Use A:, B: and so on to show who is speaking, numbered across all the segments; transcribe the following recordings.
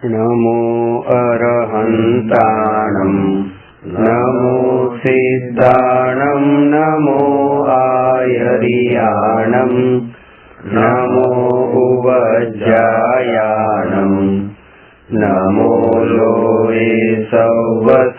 A: નમો અરહંતાણં નમો સિદ્ધાણં નમો આયર્યાણં નમો ઉવજ્જાયાણં નમો લોએ સવસાહૂનં.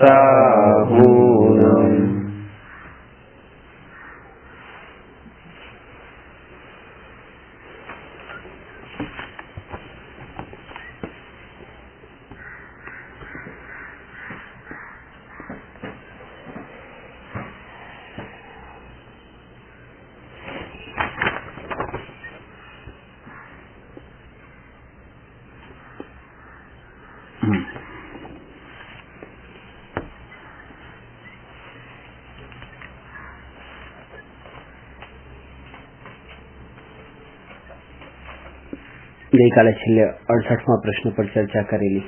B: ગઈકાલે છેલ્લે 68મા પ્રશ્ન પર ચર્ચા કરેલી.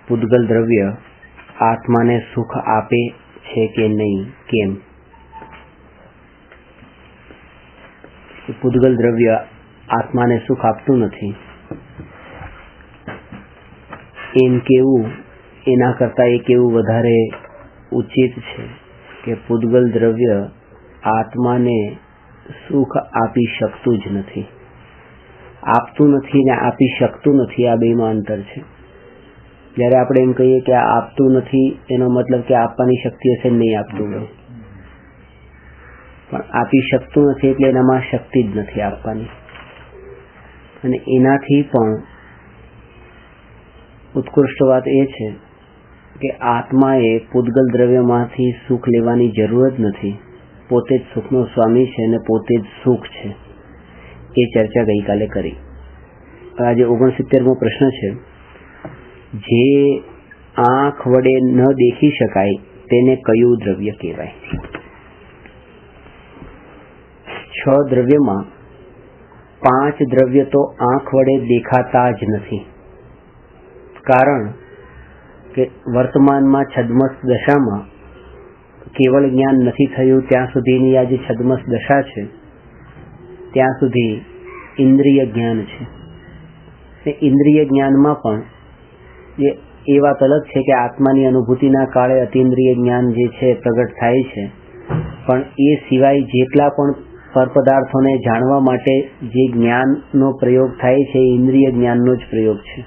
B: પૂદગલ દ્રવ્ય આત્માને સુખ આપે છે કે નહીં, કેમ? પૂદગલ દ્રવ્ય આત્માને સુખ આપતું નથી એમ કેવું એના કરતા એ કેવું વધારે ઉચિત છે કે પૂદગલ દ્રવ્ય આત્માને સુખ આપી શકતું જ નથી. આપતું નથી ને આપી શકતું નથી, આ બેમાં અંતર છે. જ્યારે આપણે એમ કહીએ કે આ આપતું નથી એનો મતલબ કે આપવાની શક્તિ હશે નહીં આપતું હોય, પણ આપી શકતું નથી એટલે એનામાં શક્તિ જ નથી આપવાની. અને એનાથી પણ ઉત્કૃષ્ટ વાત એ છે કે આત્માએ પૂદગલ દ્રવ્યમાંથી સુખ લેવાની જરૂર જ નથી, પોતે જ સુખનો સ્વામી છે અને પોતે જ સુખ છે. એ ચર્ચા ગઈકાલે કરી. આજે 69મો પ્રશ્ન છે. જે આંખ વડે ન દેખી શકાય તેને કયું દ્રવ્ય કહેવાય? 6 દ્રવ્યમાં 5 દ્રવ્ય તો આંખ વડે દેખાતા જ નથી. કારણ કે વર્તમાનમાં છદ્મસ દશામાં કેવળ જ્ઞાન નથી થયું ત્યાં સુધીની આ જે છદ્મસ દશા છે ત્યાં સુધી ઇન્દ્રિય જ્ઞાન છે. ઇન્દ્રિય જ્ઞાનમાં પણ એ વાત અલગ છે કે આત્માની અનુભૂતિના કાળે અતિન્દ્રિય જ્ઞાન જે છે પ્રગટ થાય છે, પણ એ સિવાય જેટલા પણ પરપદાર્થોને જાણવા માટે જે જ્ઞાનનો પ્રયોગ થાય છે એ ઇન્દ્રિય જ્ઞાનનો જ પ્રયોગ છે.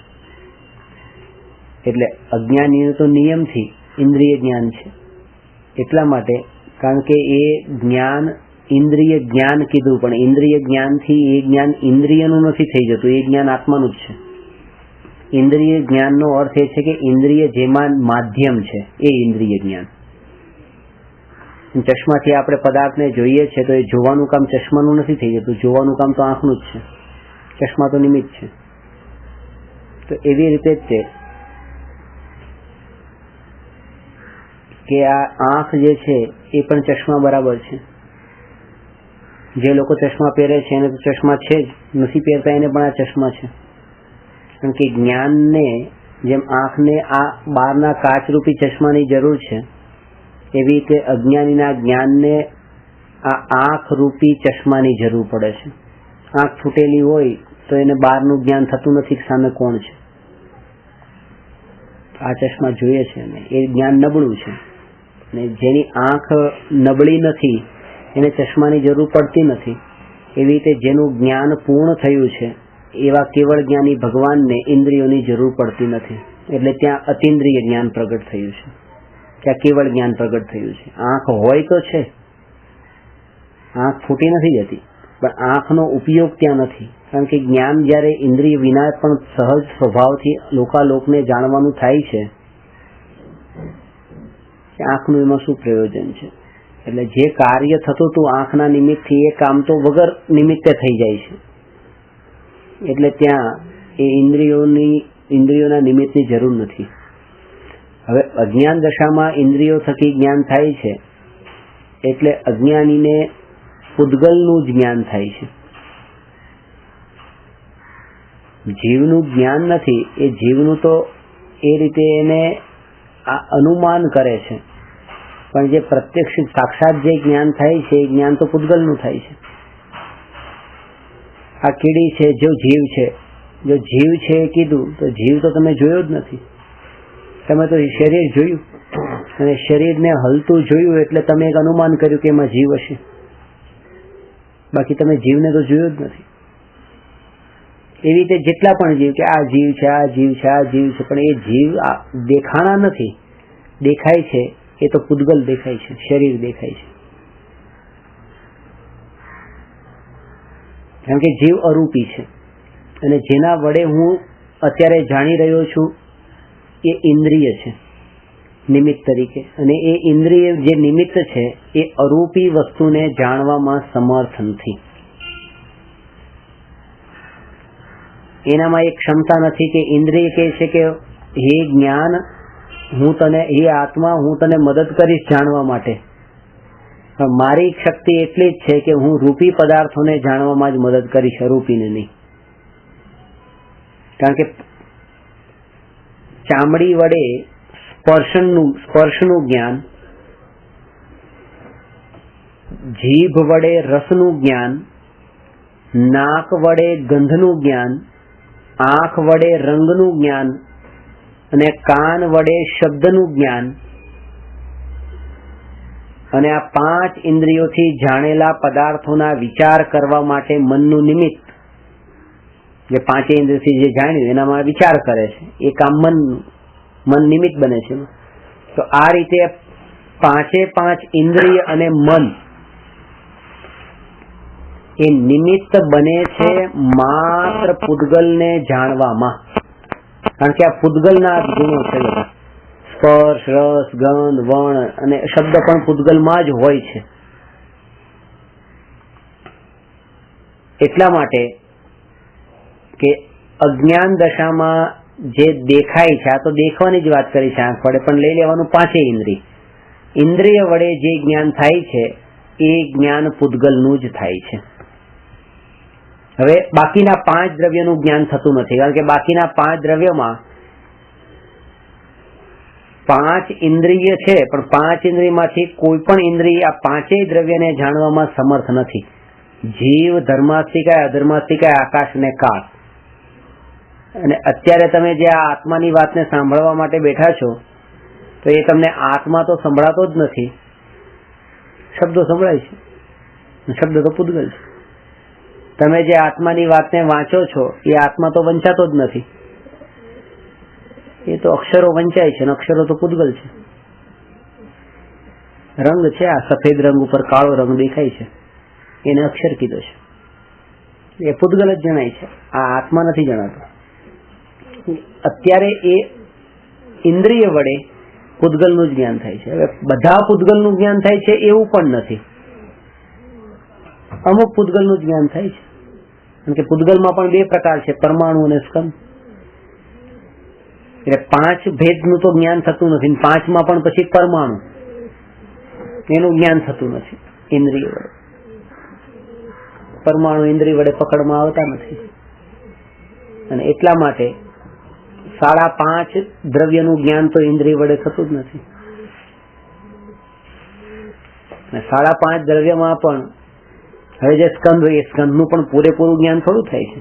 B: એટલે અજ્ઞાનીનો તો નિયમથી ઇન્દ્રિય જ્ઞાન છે. એટલા માટે કારણ કે એ જ્ઞાન ઇન્દ્રિય જ્ઞાન કીધું, પણ ઇન્દ્રિય જ્ઞાનથી એ જ્ઞાન ઇન્દ્રિયનું નથી થઈ જતું, એ જ્ઞાન આત્માનું જ છે. ઇન્દ્રિય જ્ઞાનનો અર્થ એ છે કે ઇન્દ્રિય જેમાં માધ્યમ છે એ ઇન્દ્રિય જ્ઞાન. ચશ્માથી આપણે પદાર્થને જોઈએ છે તો એ જોવાનું કામ ચશ્માનું નથી થઈ જતું, જોવાનું કામ તો આંખનું જ છે. ચશ્મા તો નિમિત્ત છે. તો એવી રીતે જ તે કે આ આંખ જે છે એ પણ ચશ્મા બરાબર છે. જે લોકો ચશ્મા પહેરે છે એને તો ચશ્મા છે જ, નથી પહેરતા એને પણ આ ચશ્મા છે. કારણ કે જ્ઞાનને જેમ આંખને આ બહારના કાચરૂપી ચશ્માની જરૂર છે, એવી રીતે અજ્ઞાનીના જ્ઞાનને આ આંખરૂપી ચશ્માની જરૂર પડે છે. આંખ ફૂટેલી હોય તો એને બહારનું જ્ઞાન થતું નથી કે સામે કોણ છે. આ ચશ્મા જોઈએ છે અને એ જ્ઞાન નબળું છે. અને જેની આંખ નબળી નથી એને ચશ્માની જરૂર પડતી નથી. એવી રીતે જેનું જ્ઞાન પૂર્ણ થયું છે એવા કેવળ જ્ઞાની ભગવાનને ઇન્દ્રિયોની જરૂર પડતી નથી. એટલે ત્યાં અતિન્દ્રિય જ્ઞાન પ્રગટ થયું છે, ત્યાં કેવળ જ્ઞાન પ્રગટ થયું છે. આંખ હોય તો છે, આંખ ફૂટી નથી જતી, પણ આંખનો ઉપયોગ ત્યાં નથી. કારણ કે જ્ઞાન જ્યારે ઇન્દ્રિય વિના પણ સહજ સ્વભાવથી લોકાલોકને જાણવાનું થાય છે કે આંખનું એમાં શું પ્રયોજન છે. એટલે જે કાર્ય થતું હતું આંખના નિમિત્તથી એ કામ તો વગર નિમિત્તે થઈ જાય છે. એટલે ત્યાં એ ઇન્દ્રિયોના નિમિત્તની જરૂર નથી. હવે અજ્ઞાન દશામાં ઇન્દ્રિયો થકી જ્ઞાન થાય છે એટલે અજ્ઞાનીને પૂદગલનું જ જ્ઞાન થાય છે. જીવનું જ્ઞાન નથી. એ જીવનું તો એ રીતે એને આ અનુમાન કરે છે, પણ જે પ્રત્યક્ષ સાક્ષાત જે જ્ઞાન થાય છે એ જ્ઞાન તો પૂદગલનું થાય છે. આ કીડી છે, જો જીવ છે જો જીવ છે એ કીધું તો જીવ તો તમે જોયો જ નથી. તમે તો શરીર જોયું અને શરીરને હલતું જોયું એટલે તમે એક અનુમાન કર્યું કે એમાં જીવ હશે. બાકી તમે જીવને તો જોયો જ નથી. એવી રીતે જેટલા પણ જીવ કે આ જીવ છે, આ જીવ છે, આ જીવ છે, પણ એ જીવ દેખાણા નથી. દેખાય છે એ તો પૂતગલ દેખાય છે, શરીર દેખાય છે. કારણ કે જીવ અરૂપી છે અને જેના વડે હું અત્યારે જાણી રહ્યો છું એ ઇન્દ્રિય છે નિમિત્ત તરીકે, અને એ ઇન્દ્રિય જે નિમિત્ત છે એ અરૂપી વસ્તુને જાણવામાં સમર્થ નથી. એનામાં એક ક્ષમતા નથી કે ઇન્દ્રિય કહે છે કે હે જ્ઞાન, હું તને, હે આત્મા, હું તને મદદ કરીશ જાણવા માટે. પણ મારી શક્તિ એટલી જ છે કે હું રૂપી પદાર્થોને જાણવામાં જ મદદ કરીશ, અરૂપીને નહીં. કારણ કે ચામડી વડે સ્પર્શનું જ્ઞાન, જીભ વડે રસનું જ્ઞાન, નાક વડે ગંધનું જ્ઞાન, આંખ વડે રંગનું જ્ઞાન અને કાન વડે શબ્દનું જ્ઞાન, અને આ 5 ઇન્દ્રિયોથી જાણેલા પદાર્થોના વિચાર કરવા માટે મનનું નિમિત્ત, જે 5 ઇન્દ્રિયથી જે જાણ્યું એનામાં વિચાર કરે છે, એ કામ મન નિમિત્ત બને છે. તો આ રીતે 5 ઇન્દ્રિય અને મન એ નિમિત્ત બને છે માત્ર પૂતગલને જાણવામાં. કારણ કે આ પૂતગલના ગુણો છે બધા. સ્પર્શ, રસ, ગંધ, વર્ણ અને શબ્દ પણ પૂતગલમાં જ હોય છે. એટલા માટે કે અજ્ઞાન દશામાં જે દેખાય છે, આ તો દેખવાની જ વાત કરી છે આંખ વડે, પણ લઈ લેવાનું 5 ઇન્દ્રિય. ઇન્દ્રિય વડે જે જ્ઞાન થાય છે એ જ્ઞાન પૂતગલનું જ થાય છે. હવે બાકીના 5 દ્રવ્યનું જ્ઞાન થતું નથી. કારણ કે બાકીના 5 દ્રવ્યમાં 5 ઇન્દ્રિય છે, પણ 5 ઇન્દ્રિયમાંથી કોઈ પણ ઇન્દ્રિય આ 5 દ્રવ્યને જાણવામાં સમર્થ નથી. જીવ, ધર્માસ્તિકાય, અધર્માસ્તિકાય, આકાશ અને કાળ. અને અત્યારે તમે જે આ આત્માની વાતને સાંભળવા માટે બેઠા છો તો એ તમને આત્મા તો સંભળાતો જ નથી, શબ્દો સંભળાય છે. શબ્દ તો પૂતગલ છે. તમે જે આત્માની વાતને વાંચો છો એ આત્મા તો વંચાતો જ નથી. એ તો અક્ષરો વંચાય છે, અને અક્ષરો તો પૂતગલ છે. રંગ છે, આ સફેદ રંગ ઉપર કાળો રંગ દેખાય છે, એને અક્ષર કીધો છે. એ પૂતગલ જ જણાય છે, આ આત્મા નથી જણાતો. અત્યારે એ ઇન્દ્રિય વડે પૂતગલનું જ જ્ઞાન થાય છે. હવે બધા પૂતગલનું જ્ઞાન થાય છે એવું પણ નથી. અમુક પૂતગલનું જ જ્ઞાન થાય છે. કારણ કે પૂતગલમાં પણ 2 પ્રકાર છે, પરમાણુ અને સ્કંદ. એટલે 5 ભેદનું તો જ્ઞાન થતું નથી. 5માં પણ પછી પરમાણુ, એનું જ્ઞાન થતું નથી ઇન્દ્રિય વડે. પરમાણુ ઇન્દ્રિય વડે પકડમાં આવતા નથી. અને એટલા માટે 5.5 દ્રવ્યનું જ્ઞાન તો ઇન્દ્રિય વડે થતું જ નથી. અને 5.5 દ્રવ્યમાં પણ હવે જે સ્કંદ હોય એ સ્કંદનું પણ પૂરેપૂરું જ્ઞાન થોડું થાય છે.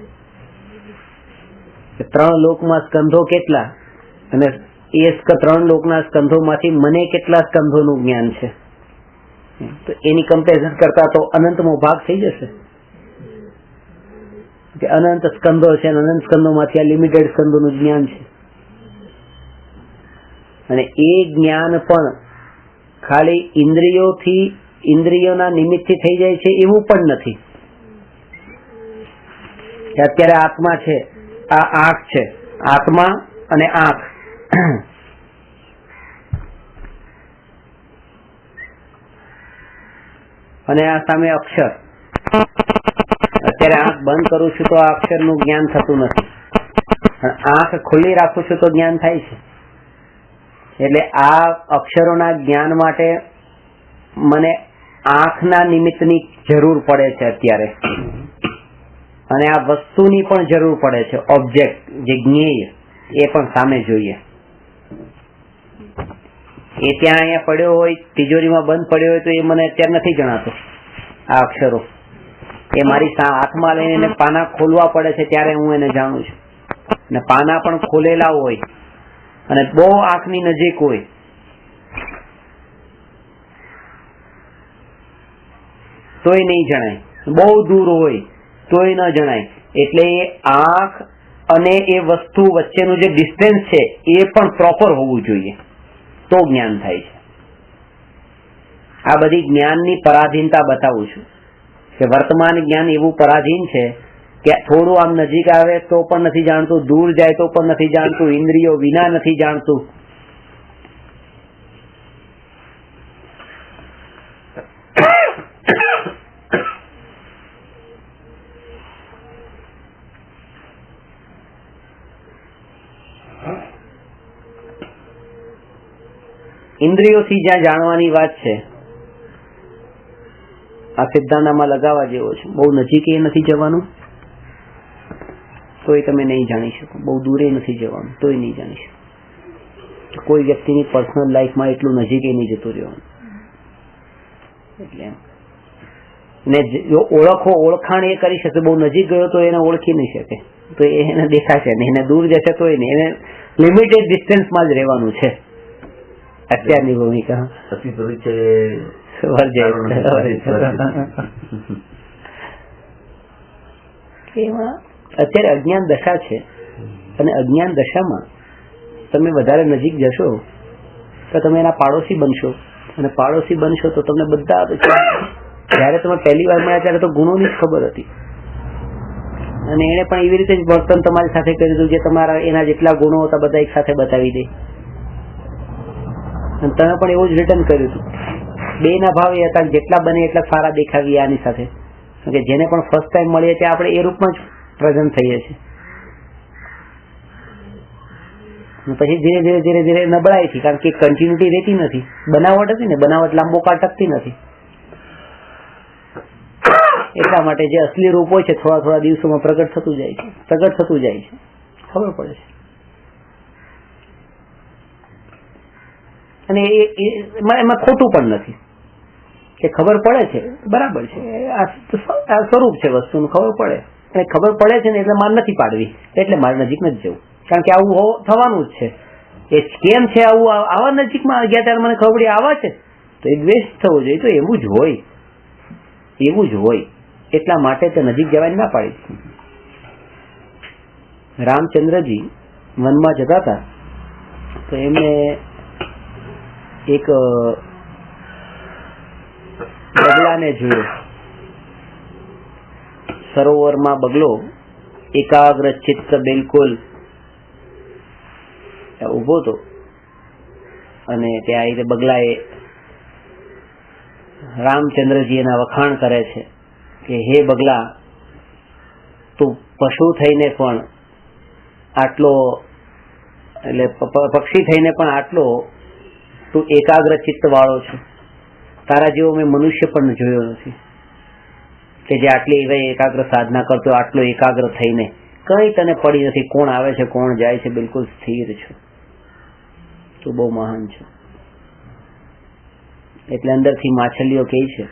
B: 3 લોકમાં સ્કંધો કેટલા, અને એ 3 લોકના સ્કંધોમાંથી મને કેટલા સ્કંધોનું જ્ઞાન છે, તો એની કમ્પેરિઝન કરતા તો અનંતમો ભાગ થઈ જશે. કે અનંત સ્કંધો છે અને અનંત સ્કંધોમાંથી આ લિમિટેડ સ્કંધોનું જ્ઞાન છે. અને એ જ્ઞાન પણ ખાલી ઇન્દ્રિયોના નિમિત્તથી થઈ જાય છે એવું પણ નથી. અત્યારે આત્મા છે, આ આંખ છે, આત્મા અને આંખ, અને આ સામે અક્ષર. અત્યારે આંખ બંધ કરું છું તો આ અક્ષરનું જ્ઞાન થતું નથી. આંખ ખુલ્લી રાખું છું તો જ્ઞાન થાય છે. એટલે આ અક્ષરોના જ્ઞાન માટે મને આંખના નિમિત્તની જરૂર પડે છે અત્યારે, અને આ વસ્તુની પણ જરૂર પડે છે. ઓબ્જેક્ટ જે જ્ઞેય એ પણ સામે જોઈએ. એ ત્યાં અહીંયા પડ્યો હોય, તિજોરીમાં બંધ પડ્યો હોય તો એ મને અત્યારે નથી જણાતો. આ અક્ષરો એ મારી હાથમાં લઈને પાના ખોલવા પડે છે ત્યારે હું એને જાણું છું. ને પાના પણ ખોલેલા હોય અને બહુ આંખની નજીક હોય તોય નહીં જણાય, બહુ દૂર હોય તોય ન જણાય. એટલે એ આંખ અને એ વસ્તુ વચ્ચેનું જે ડિસ્ટન્સ છે એ પણ પ્રોપર હોવું જોઈએ, તો જ્ઞાન થાય છે. આ બધી જ્ઞાનની પરાધીનતા બતાવું છું કે વર્તમાન જ્ઞાન એવું પરાધીન છે કે થોડું આમ નજીક આવે તો પણ નથી જાણતું, દૂર જાય તો પણ નથી જાણતું, ઇન્દ્રિયો વિના નથી જાણતું. ઇન્દ્રિયોથી જ્યાં જાણવાની વાત છે આ સિદ્ધાંતમાં લગાવવા જેવો છે. બહુ નજીક એ નથી જવાનું તોય તમે નહીં જાણી શકો, બહુ દૂરે નથી જવાનું તોય નહીં જાણી શકો. કોઈ વ્યક્તિની પર્સનલ લાઈફમાં એટલું નજીક એ નહીં જતું રહેવાનું. એટલે ને જો ઓળખાણ એ કરી શકે, બહુ નજીક ગયો તો એને ઓળખી નહીં શકે, તો એને દેખાશે ને, એને દૂર જશે તો એને લિમિટેડ ડિસ્ટન્સમાં જ રહેવાનું છે. અત્યારની ભૂમિકા અત્યારે અજ્ઞાન દશા છે અને અજ્ઞાન દશામાં તમે વધારે નજીક જશો તો તમે એના પાડોશી બનશો, અને પાડોશી બનશો તો તમને બધા જયારે તમે પહેલી વાર મળ્યા ત્યારે તો ગુણોની જ ખબર હતી અને એને પણ એવી રીતે જ વર્તન તમારી સાથે કર્યું હતું જે તમારા એના જેટલા ગુણો હતા બધા એક સાથે બતાવી દે, અને તમે પણ એવું જ રિટર્ન કર્યું હતું. બે ના ભાવ એ હતા જેટલા બને એટલા સારા દેખાવીએ આની સાથે, કે જેને પણ ફર્સ્ટ ટાઈમ મળીએ છીએ આપણે એ રૂપમાં જ પ્રેઝન્ટ થઈએ છીએ. પછી ધીરે ધીરે ધીરે ધીરે નબળાઈ થી, કારણ કે કન્ટિન્યુટી રહેતી નથી. બનાવટ હતી ને, બનાવટ લાંબો કાળ ટકતી નથી. એટલા માટે જે અસલી રૂપ હોય છે થોડા થોડા દિવસોમાં પ્રગટ થતું જાય છે, ખબર પડે છે. અને એમાં ખોટું પણ નથી કે ખબર પડે છે, બરાબર છે, આ સ્વરૂપ છે વસ્તુનું, ખબર પડે. અને ખબર પડે છે ને એટલે માર નથી પાડવી, એટલે મારે નજીક નથી જવું, કારણ કે આવું થવાનું જ છે. એ કેમ છે આવું, આવા નજીકમાં ગયા ત્યારે મને ખબર પડી આવા છે તો એ દ્વેષ થવો જોઈએ. તો એવું જ હોય એટલા માટે તે નજીક જવાની ના પાડી. રામચંદ્રજી વનમાં જતા હતા તો એમને એક બગલાને જોયો. સરોવરમાં બગલો એકાગ્ર ચિત્ત બિલકુલ ઉભો હતો અને ત્યાં રીતે બગલાએ રામચંદ્રજી એના વખાણ કરે છે કે હે બગલા, તું પશુ થઈને પણ આટલો, એટલે પક્ષી થઈને પણ આટલો તું એકાગ્ર ચિત્ત વાળો છે. તારા જેવો મેં મનુષ્ય પણ જોયો નથી કે જે આટલી એકાગ્ર સાધના કરતો, આટલો એકાગ્ર થઈને કઈ તને પડી નથી, કોણ આવે છે કોણ જાય છે, બિલકુલ સ્થિર છો, તું બહુ મહાન છે. એટલે અંદરથી માછલીઓ કહે છે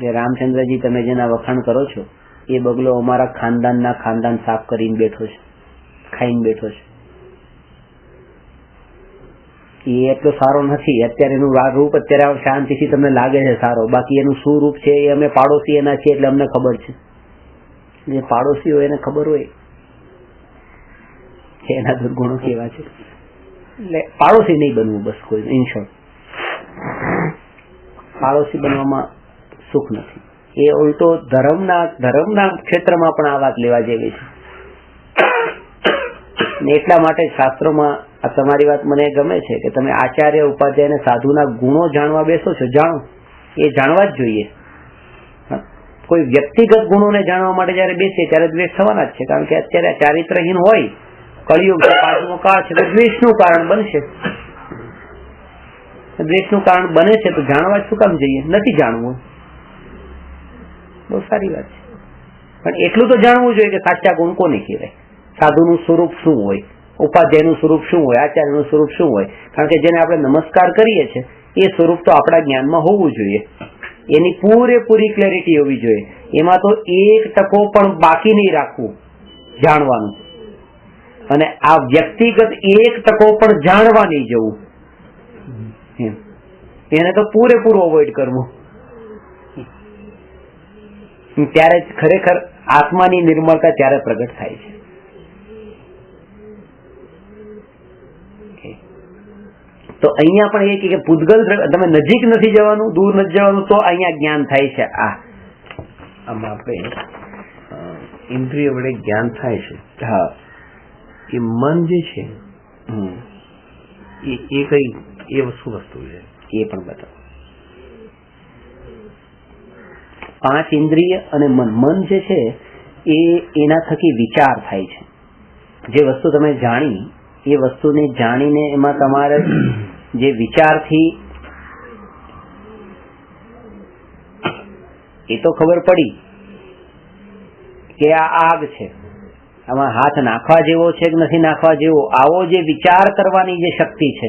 B: કે રામચંદ્રજી તમે જેના વખાણ કરો છો એ બગલો અમારા ખાનદાન સાફ કરીને બેઠો છે, ખાઈને બેઠો છે. એ એટલો સારો નથી. અત્યારે એનું રૂપ અત્યારે શાંતિથી તમને લાગે છે સારો, બાકી એનું શું રૂપ છે એ અમે પાડોશી એના છીએ એટલે અમને ખબર છે. જે પાડોશી હોય એને ખબર હોય કે એના દુર્ગુણો કેવા છે. એટલે પાડોશી નહીં બનવું બસ કોઈ, ઇન શોર્ટ પાડોશી બનવામાં સુખ નથી. એ ઉલટો ધર્મના ક્ષેત્રમાં પણ આ વાત લેવા જેવી છે. એટલા માટે શાસ્ત્રોમાં આ તમારી વાત મને ગમે છે કે તમે આચાર્ય ઉપાધ્યાય અને સાધુના ગુણો જાણવા બેસો છો, જાણો, એ જાણવા જ જોઈએ. કોઈ વ્યક્તિગત ગુણોને જાણવા માટે જયારે બેસીએ ત્યારે દ્વેષ થવાના જ છે, કારણ કે અત્યારે ચારિત્રહીન હોય, કળિયુગ છે, પાંચમો કાળ છે, તો દ્વેષનું કારણ બનશે. દ્વેષનું કારણ બને છે તો જાણવા શું કામ જઈએ? નથી જાણવું, બહુ સારી વાત છે, પણ એટલું તો જાણવું જોઈએ કે સાચા ગુણ કોને કહેવાય, સાધુનું સ્વરૂપ શું હોય, ઉપાધ્યાયનું સ્વરૂપ શું હોય, આચાર્યનું સ્વરૂપ શું હોય. કારણ કે જેને આપણે નમસ્કાર કરીએ છીએ એ સ્વરૂપ તો આપણા જ્ઞાનમાં હોવું જોઈએ, એની પૂરેપૂરી ક્લેરિટી હોવી જોઈએ. એમાં તો 1% પણ બાકી નહીં રાખવું જાણવાનું. અને આ વ્યક્તિગત એક ટકો પણ જાણવા નહીં જવું, એને તો પૂરેપૂરું અવોઇડ કરવું. ત્યારે ખરેખર આત્માની નિર્મળતા ત્યારે પ્રગટ થાય છે. તો અહીંયા પણ એ કે પૂતગલ તમે નજીક નથી જવાનું, દૂર નથી જવાનું, તો અહીંયા જ્ઞાન થાય છે.
A: આમાં આપણે ઇન્દ્રિય વડે જ્ઞાન થાય છે.
B: હા,
A: એ મન જે છે એ કઈ એ વસ્તુ છે
B: એ પણ બતાવો. 5 ઇન્દ્રિય અને મન જે છે એ એના થકી વિચાર થાય છે. જે વસ્તુ તમે જાણી એ વસ્તુને જાણીને એમાં તમારે જે વિચારથી એ તો ખબર પડી કે આ આગ છે, આમાં હાથ નાખવા જેવો છે કે નથી નાખવા જેવો, આવો જે વિચાર કરવાની જે શક્તિ છે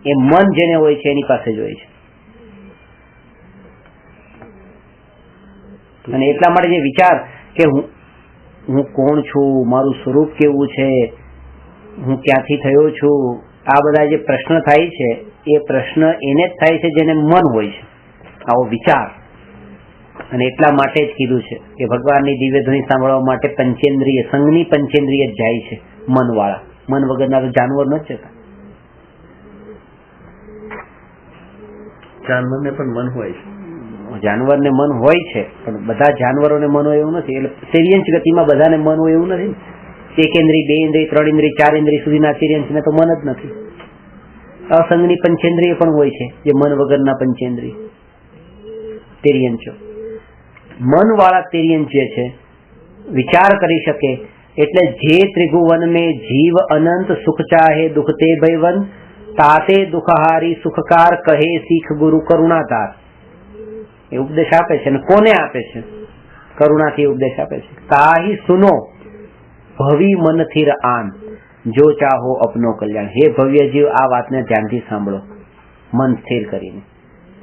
B: એ મન જેને હોય છે એની પાસે જ હોય છે. અને એટલા માટે જે વિચાર કે હું કોણ છું, મારું સ્વરૂપ કેવું છે, હું ક્યાંથી થયો છું, આ બધા જે પ્રશ્ન થાય છે એ પ્રશ્ન એને જ થાય છે જેને મન હોય છે, આવો વિચાર. અને એટલા માટે જ કીધું છે કે ભગવાનની દિવ્ય ધ્વનિ સાંભળવા માટે પંચેન્દ્રિય, સંઘની પંચેન્દ્રિય જ જાય છે. મન વાળા, મન વગરના તો જાનવર ન જતા.
A: જાનવરને પણ મન હોય છે.
B: જાનવરને મન હોય છે, પણ બધા જાનવરોને મન હોય એવું નથી. એટલે સિરિયન્સ ગતિમાં બધાને મન હોય એવું નથી. 1 ઇન્દ્રિય, 2 ઇન્દ્રિય, 3 ઇન્દ્રિય, 4 ઇન્દ્રિય સુધીના સિરિયન્સને તો મન જ નથી. અસંગની પંચેન્દ્રિય પણ હોય છે, જે મન વગરના પંચેન્દ્રિય તિર્યંચો. મન વાળા તિર્યંચ જે છે વિચાર કરી શકે. એટલે જે ત્રિભુવન में जीव अनंत सुख चाहे दुख ते भयवन ताते दुखहारी सुखकार कहे सीख गुरु करुणातार. એ ઉપદેશ આપે છે. અને કોને આપે છે? કરુણાથી ઉપદેશ આપે છે. તાહી સુનો ભવી મન થીર આન જો ચાહો અપનો કલ્યાણ. હે ભવ્ય જીવ, આ વાતને ધ્યાનથી સાંભળો, મન સ્થિર કરીને.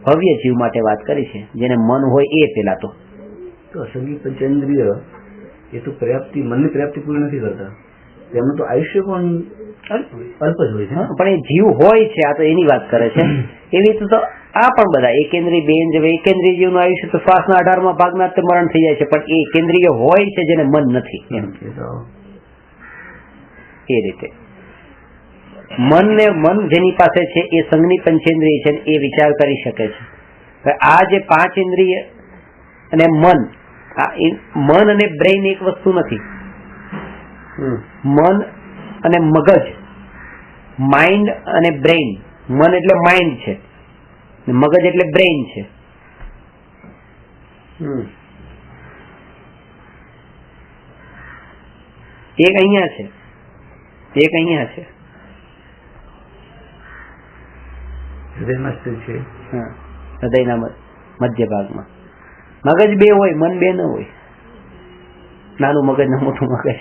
B: ભવ્ય જીવ માટે વાત કરી છે, જેને મન હોય એ. પેલા તો
A: અસંગી પંચેન્દ્રિય એ તો પ્રાપ્તિ, મનની પ્રાપ્તિ પૂરી નથી કરતા. તેમનું તો આયુષ્ય પણ અલ્પ જ હોય છે.
B: પણ એ જીવ હોય છે, આ તો એની વાત કરે છે. એવી તો આ પણ બધા એકેન્દ્રિય, 2 ઇન્દ્રિય, એકેન્દ્રિય જીવનું આયુષ્ય તો શ્વાસના 18મા ભાગના તે મરણ થઈ જાય છે, પણ એ કેન્દ્રિય હોય છે જેને મન નથી. એ રીતે મન જેની પાસે છે એ સંઘની પંચેન્દ્રિય છે, એ વિચાર કરી શકે છે. આ જે 5 ઇન્દ્રિય અને મન અને બ્રેઇન એક વસ્તુ નથી. મન અને મગજ, માઇન્ડ અને બ્રેઇન. મન એટલે માઇન્ડ છે, મગજ એટલે બ્રેઇન છે. એક અહીંયા છે, એક અહીંયા છે.
A: હૃદયમાં સ્થિત છે.
B: હૃદયના મધ્ય ભાગમાં. મગજ 2 હોય, મન 2 ન હોય. નાનું મગજ ને મોટું મગજ.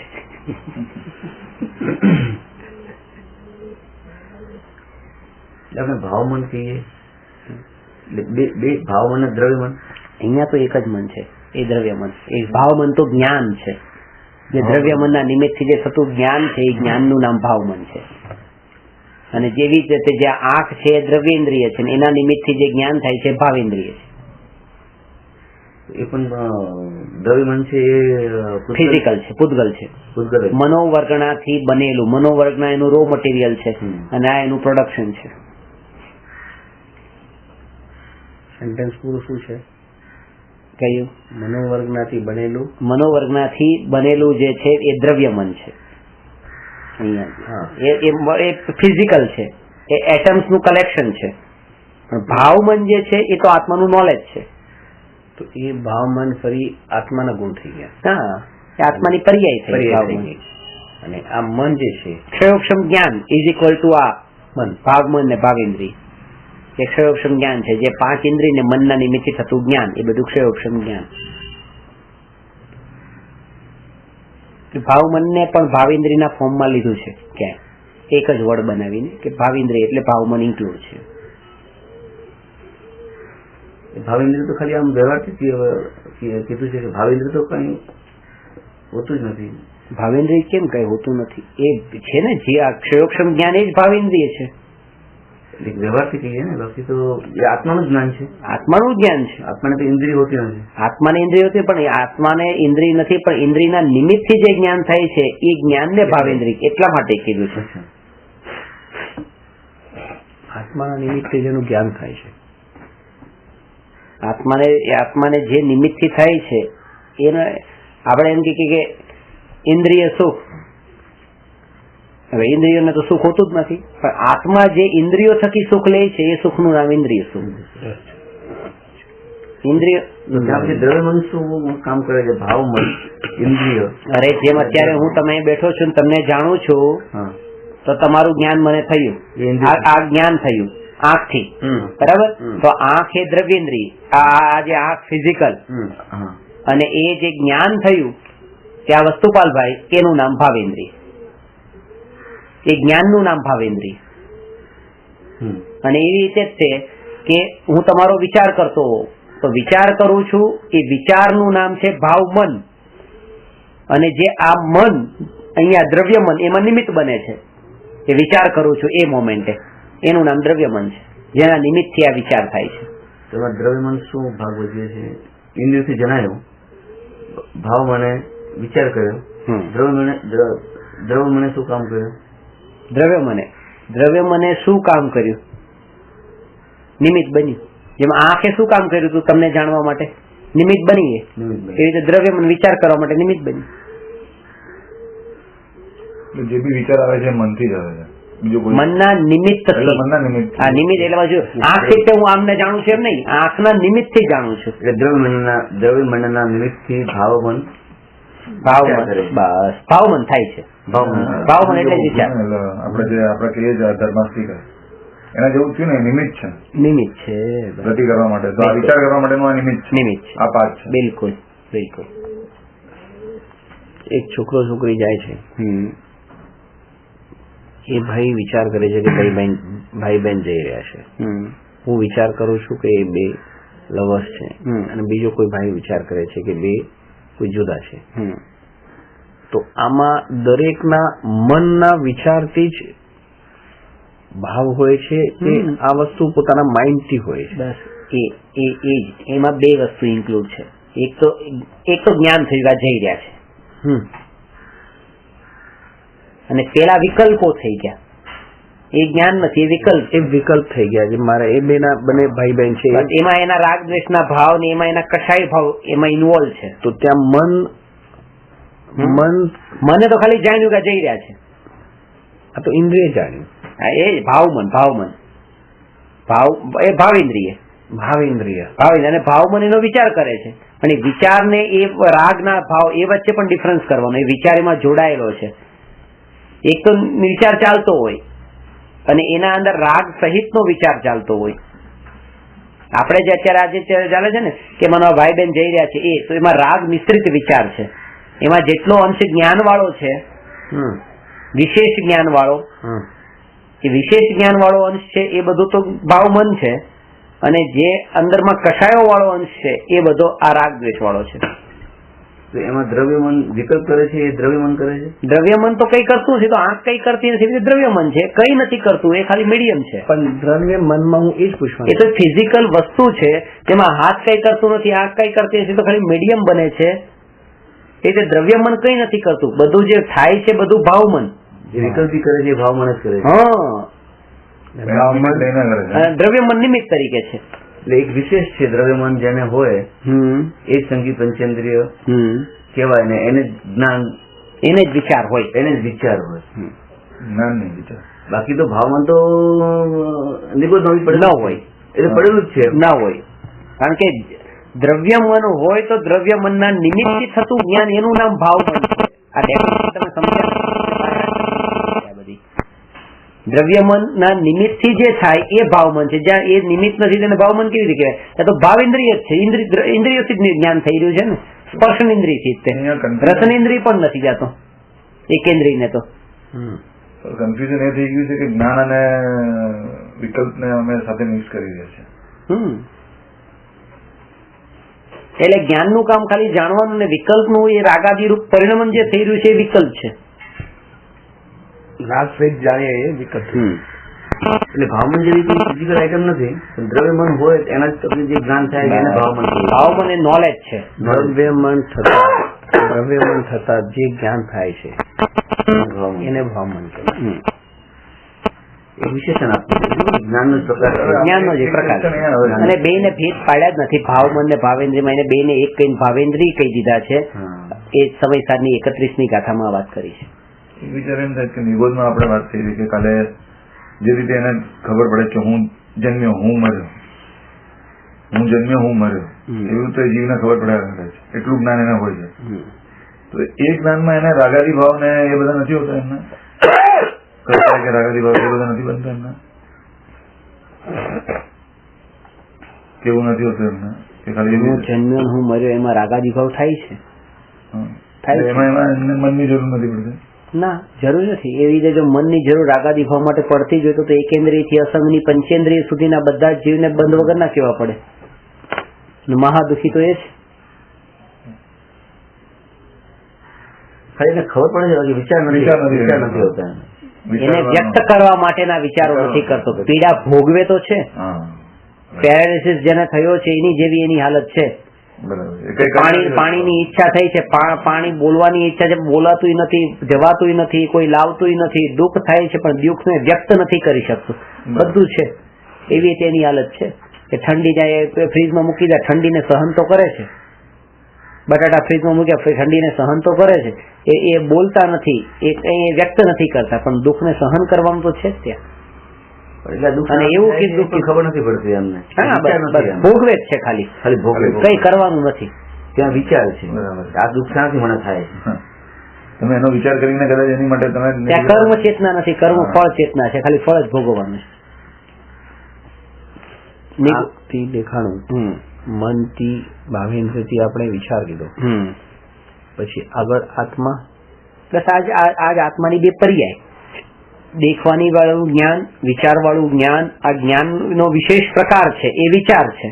A: આપણે ભાવમન કહીએ, બે ભાવમન અને દ્રવ્યમન.
B: અહીંયા તો એક જ મન છે, એ દ્રવ્યમન. એ ભાવમન તો જ્ઞાન છે. જે દ્રવ્યમનના નિમિત્તથી જે થતું જ્ઞાન છે એ જ્ઞાનનું નામ ભાવમન છે. અને જેવી રીતે જે આંખ છે એ દ્રવ્યેન્દ્રિય છે, એના નિમિત્તથી જે જ્ઞાન થાય છે ભાવેન્દ્રિય છે.
A: એ પણ દ્રવ્યમન છે, એ
B: ફિઝિકલ છે, પૂતગલ છે. મનોવર્ગણાથી બનેલું, મનોવર્ગના એનું રો મટીરિયલ છે, અને આ એનું પ્રોડક્શન છે.
A: સેન્ટેન્સ પૂરું શું છે?
B: કયું?
A: મનોવર્ગનાથી બનેલું.
B: મનોવર્ગનાથી બનેલું જે છે એ દ્રવ્યમન છે. અહીંયા એ ફિઝિકલ છે, એ એટમ્સ નું કલેક્શન છે. પણ ભાવમન જે છે એ તો આત્માનું નોલેજ છે.
A: તો એ ભાવમન ફરી આત્માના ગુણ થઈ ગયા.
B: હા, એ આત્માની પર્યાય થઈ ગઈ.
A: અને આ મન જે છે,
B: ક્ષયોક્ષમ જ્ઞાન ઇઝ ઇક્વલ ટુ આ મન, ભાવમન ને ભાવેન્દ્રિય. એ ક્ષયોક્ષમ જ્ઞાન છે, જે 5 ઇન્દ્રિય ને મનના નિમિત્તે થતું જ્ઞાન, એ બધું ક્ષયોક્ષમ જ્ઞાન. ભાવમનને પણ ભાવેન્દ્રિયના ફોર્મમાં લીધું છે ક્યાંય, એક જ વર્ડ બનાવીને કે ભાવેન્દ્રિય એટલે ભાવમન ઇન્ક્લુડ છે.
A: ભાવેન્દ્ર તો ખાલી આમ વ્યવહારથી કીધું છે કે ભાવેન્દ્ર તો કઈ હોતું જ નથી.
B: ભાવેન્દ્રિય કેમ કઈ હોતું નથી? એ છે ને જે અક્ષયોક્ષમ જ્ઞાન એ જ ભાવેન્દ્રિય છે.
A: વ્યવહારથી કહીએ ને, બાકી તો એ આત્માનું જ્ઞાન છે.
B: આત્માનું જ્ઞાન છે.
A: આત્માને તો ઇન્દ્રિય હોતી નથી.
B: આત્માને ઇન્દ્રિય હોતી, પણ એ આત્માને ઇન્દ્રિય નથી, પણ ઇન્દ્રિયના નિમિત્તથી જે જ્ઞાન થાય છે એ જ્ઞાનને ભાવેન્દ્રિય એટલા માટે કીધું છે. આત્માના નિમિત્તે જેનું જ્ઞાન થાય છે, આત્માને જે નિમિત્તથી થાય છે એને આપણે એમ કહીએ કે ઇન્દ્રિય સુખ. હવે ઇન્દ્રિયોને તો સુખ હોતું જ નથી, પણ આત્મા જે ઇન્દ્રિયો થકી સુખ લે છે એ સુખનું નામ ઇન્દ્રિય સુખ. ઇન્દ્રિય
A: દ્રવ્યમન શું કામ કરે છે? ભાવ મન ઇન્દ્રિય.
B: અરે જેમ અત્યારે હું તમે બેઠો છું તમને જાણું છું, તો તમારું જ્ઞાન મને થયું, આ જ્ઞાન થયું આંખથી, બરાબર? તો આંખ એ દ્રવ્યેન્દ્રિય, આ જે આંખ ફિઝિકલ, અને એ જે જ્ઞાન થયું ત્યાં વસ્તુપાલભાઈ એનું નામ ભાવેન્દ્રિય. એ જ્ઞાનનું નામ ભાવેન્દ્રિય. અને એવી રીતે જ છે કે હું તમારો વિચાર કરતો હોઉં તો વિચાર કરું છું, એ વિચારનું નામ છે ભાવ મન. અને જે આ મન અહીંયા દ્રવ્ય મન એમાં નિમિત્ત બને છે, એ વિચાર કરું છું એ મોમેન્ટે, એનું નામ દ્રવ્ય મન છે, જેના નિમિત્તથી આ વિચાર થાય છે.
A: તેમાં દ્રવ્યમન શું ભાગ ભજવે છે? ઇન્દ્રિયથી જણાયું, ભાવ મને વિચાર કર્યો, દ્રવ્ય મને શું કામ કર્યું? દ્રવ્ય મને શું કામ કર્યું? નિમિત્ત બન્યું. જેમ આંખે શું કામ કર્યું હતું તમને જાણવા માટે? નિમિત્ત બની. એવી રીતે દ્રવ્ય મને વિચાર કરવા માટે નિમિત્ત બન્યું.
C: જે બી વિચાર આવે છે મનથી જ આવે છે, બીજો કોઈ
B: મનના નિમિત્ત. આ નિમિત્ત એટલે બાજુ આંખથી હું આમને જાણું છું એમ નહીં, આંખના નિમિત્ત થી જાણું છું.
A: એટલે દ્રવ્યમનના નિમિત્ત થી ભાવમન
B: થાય છે. ભાવમન એટલે વિચાર.
C: આપણે કહીએ છીએ ધર્માસ્તિક, એના જેવું થયું ને, નિમિત્ત છે ગતિ કરવા માટે. તો આ વિચાર કરવા માટેનું આ નિમિત્ત છે. આ પાઠ છે.
B: બિલકુલ. એક છોકરો છોકરી જાય છે, એ ભાઈ વિચાર કરે છે કે ભાઈ બહેન જઈ રહ્યા છે. હું વિચાર કરું છું કે એ બે લવર્સ છે, અને બીજો કોઈ ભાઈ વિચાર કરે છે કે બે કોઈ જુદા છે. તો આમાં દરેકના મનના વિચારથી જ ભાવ હોય છે કે આ વસ્તુ પોતાના માઇન્ડથી હોય છે. બસ એમાં બે વસ્તુ ઇન્ક્લુડ છે. એક તો જ્ઞાન થયું આ જઈ રહ્યા છે, અને પેલા વિકલ્પો થઈ ગયા. એ જ્ઞાન નથી, એ વિકલ્પ થઈ ગયા. જે મારે એ બંને ભાઈ બહેન છે, એમાં એના રાગ દ્વેષના ભાવ ને એમાં એના કશાય ભાવ એમાં ઇન્વોલ્વ છે. તો ત્યાં મને તો ખાલી જાણ્યું કે જઈ રહ્યા છે, આ તો ઇન્દ્રિય જાણ્યું. એ ભાવમન એ ભાવેન્દ્રિય અને ભાવમન એનો વિચાર કરે છે. અને વિચારને એ રાગના ભાવ એ વચ્ચે પણ ડિફરન્સ કરવાનો. એ વિચાર એમાં જોડાયેલો છે. એક તો વિચાર ચાલતો હોય અને એના અંદર રાગ સહિતનો વિચાર ચાલતો હોય. આપણે જે અત્યારે આજે ચાલે છે ને કે મને ભાઈ બહેન જઈ રહ્યા છે, એ તો એમાં રાગ મિશ્રિત વિચાર છે. એમાં જેટલો અંશ જ્ઞાન વાળો છે, વિશેષ જ્ઞાન વાળો, એ વિશેષ જ્ઞાન વાળો અંશ છે એ બધું તો ભાવમન છે. અને જે અંદરમાં કષાયો વાળો અંશ છે એ બધો આ રાગ દ્વેષ વાળો છે.
A: એમાં દ્રવ્યમન વિકલ્પ કરે છે, એ દ્રવ્યમન કરે છે.
B: દ્રવ્યમન તો કઈ કરતું નથી, તો આંખ કઈ કરતી નથી, દ્રવ્યમન છે. કઈ નથી કરતું, એ ખાલી મીડિયમ છે. પણ દ્રવ્યમનમાં હું એ જ પૂછવાનું, એ તો ફિઝિકલ વસ્તુ છે જેમાં હાથ કઈ કરતું નથી, આંખ કઈ કરતી નથી, તો ખાલી મીડિયમ બને છે. એટલે દ્રવ્યમન કઈ નથી કરતું, બધું જે થાય છે બધું ભાવમન.
A: જે વિકલ્પી કરે છે એ ભાવમન જ કરે છે.
B: દ્રવ્યમન નિમિત્ત તરીકે છે.
A: એટલે એક વિશેષ છે દ્રવ્યમન જેને હોય, એ જ સંગીત પંચેન્દ્રિય કહેવાય ને. એને જ્ઞાન, એને જ વિચાર હોય, જ્ઞાન નહીં વિચાર. બાકી તો ભાવમન તો નિબોધ ન હોય, એટલે પડેલું જ છે,
B: ના હોય. કારણ કે દ્રવ્યમન હોય તો દ્રવ્યમનના નિમિત્તથી થતું જ્ઞાન એનું નામ ભાવમન છે. આ ડેફિનેશન તમે સમજ્યા? બધી દ્રવ્યમનના નિમિત્તથી જે થાય એ ભાવમન છે. જ્યાં એ નિમિત્ત નથી તેને ભાવમન કેવી રીતે કહેવાય? ત્યાં તો ભાવ ઇન્દ્રિય જ છે. ઇન્દ્રિયોથી જ જ્ઞાન થઈ રહ્યું છે ને, સ્પર્શન ઇન્દ્રિયથી જ. રસન ઇન્દ્રિય પણ નથી જતો એકેન્દ્રિયને. તો
C: કન્ફ્યુઝન એ થઈ ગયું છે કે જ્ઞાન અને વિકલ્પને અમે સાથે મિક્સ કરી રહ્યા છે.
A: એટલે જ્ઞાનનું કામ ખાલી જાણવાનું ને વિકલ્પનું એ રાગાદી રૂપ પરિણમન જે થઈ રહ્યું છે એ વિકલ્પ છે.
B: રાગ સહિત જાણીએ એ વિકલ્પ. એટલે ભાવમન જેવી ફિઝિકલ આઈટમ નથી, દ્રવ્યમન હોય એના જ તમને જે જ્ઞાન થાય એને ભાવમન કહેવાય.
A: ભાવમન એ નોલેજ છે.
B: દ્રવ્યમન થતા જે જ્ઞાન થાય છે એને ભાવમન કહેવાય. એ વિશેષણ આપવું જ્ઞાનનો પ્રકાર,
A: જ્ઞાનનો જે પ્રકાર છે. અને બેને ભેદ પાડ્યા જ નથી, ભાવમન ને ભાવેન્દ્રિયમાં એને બેને એક કઈ ભાવેન્દ્રી કહી દીધા છે. એ સમય સારની 31મી ગાથામાં વાત કરી છે.
C: વિચાર એમ થાય કે નિબોધમાં આપણે વાત થઈ કે કાલે જે રીતે એને ખબર પડે કે હું જન્મ્યો હું મર્યો, હું જન્મ્યો હું મર્યો, એવું તો જીવને ખબર પડ્યા છે, એટલું જ્ઞાન એને હોય છે. તો એ જ્ઞાનમાં એને રાગાદી ભાવ ને એ બધા નથી હોતા, એમને કરતા કે રાગાદી ભાવ એ બધા નથી બનતા એમને, કેવું નથી હોતું એમને કે ખાલી
B: હું જન્મ્યો હું મર્યો એમાં રાગાદી ભાવ થાય છે.
C: એમાં મનની જરૂર નથી પડતી.
A: ના, જરૂર નથી. એવી રીતે જો મનની જરૂર રાગાદી ભાવ માટે પડતી જ હોય તો એકેન્દ્રિયથી અસંગની પંચેન્દ્રિય સુધીના બધા જ જીવને બંધ વગર ના કેવા પડે. મહાદુખી તો એ છે.
B: ખાલી ખબર પડે છે, વિચાર નથી હોતા.
A: એને વ્યક્ત કરવા માટેના વિચારો નથી કરતો. પીડા ભોગવે તો છે. પેરાલિસિસ જેને થયો છે એની જેવી એની હાલત છે. પાણીની ઈચ્છા થઈ છે, પાણી બોલવાની ઈચ્છા છે, બોલાતું નથી, જવાતું નથી, કોઈ લાવતું નથી, દુઃખ થાય છે પણ દુઃખને વ્યક્ત નથી કરી શકતું, બધું છે. એવી રીતે એની હાલત છે કે ઠંડી જાય ફ્રીજમાં મૂકી દે, ઠંડીને સહન તો કરે છે. બટાટા ફ્રીજમાં મૂક્યા, ઠંડીને સહન તો કરે છે. એ બોલતા નથી, એ વ્યક્ત નથી કરતા, પણ દુઃખને સહન કરવાનું તો છે જ ત્યાં.
B: અને એવું કે દુઃખ ખબર નથી પડતી એમને,
A: ભોગવે જ છે, ખાલી કઈ કરવાનું નથી.
B: ત્યાં વિચાર છે આ દુઃખ ક્યાંથી મને થાય છે.
C: તમે એનો વિચાર કરીને કદાચ એની માટે તમે
A: ત્યાં કર્મ ચેતના નથી, કર્મ ફળ ચેતના છે, ખાલી ફળ જ ભોગવવાનું
B: છે. દેખાણું મનથી ભાવેન્દ્રથી આપણે વિચાર લીધો, પછી આગળ આત્મા,
A: બસ આજ આત્માની બે પર્યાય. દેખવાની વાળું જ્ઞાન, વિચાર વાળું જ્ઞાન, આ જ્ઞાન નો વિશેષ પ્રકાર છે, એ વિચાર છે.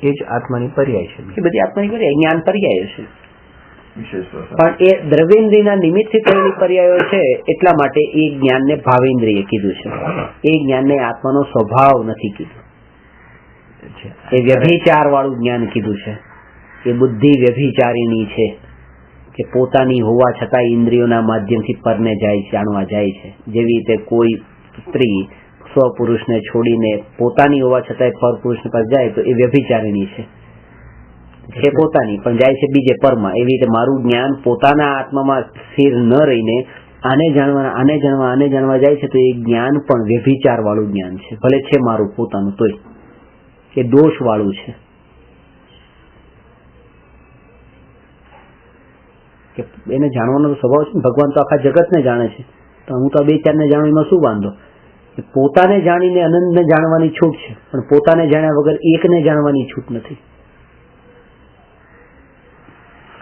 B: એ જ આત્માની પર્યાય છે.
A: એ બધી આત્માની પર્યાય, જ્ઞાન પર્યાયો છે. પણ એ દ્રવ્યેન્દ્રિયના નિમિત્તથી થયેલી પર્યાયો છે, એટલા માટે એ જ્ઞાનને ભાવેન્દ્રિય કીધું છે. એ જ્ઞાનને આત્માનો સ્વભાવ નથી કીધું. એ વ્યભિચાર વાળું જ્ઞાન કીધું છે. એ બુદ્ધિ વ્યભિચારીણી છે કે પોતાની હોવા છતાં ઇન્દ્રિયોના માધ્યમથી પરને જાય, જાણવા જાય છે. જેવી રીતે કોઈ સ્ત્રી સ્વપુરુષને છોડીને પોતાની હોવા છતાં પરપુરુષને પાસે જાય તો એ વ્યભિચારીણી છે પોતાની, પણ જાય છે બીજે પરમાં. એવી રીતે મારું જ્ઞાન પોતાના આત્મામાં સ્થિર ન રહીને આને જાણવા જાય છે તો એ જ્ઞાન પણ વ્યભિચાર વાળું જ્ઞાન છે. ભલે છે મારું પોતાનું તોય એ દોષ વાળું છે. કે એને જાણવાનો સ્વભાવ છે. ભગવાન તો આખા જગતને જાણે છે, તો હું તો બે ચારને જાણું એમાં શું વાંધો? પોતાને જાણીને અનંતને જાણવાની છૂટ છે, પણ પોતાને જાણ્યા વગર એકને જાણવાની છૂટ નથી.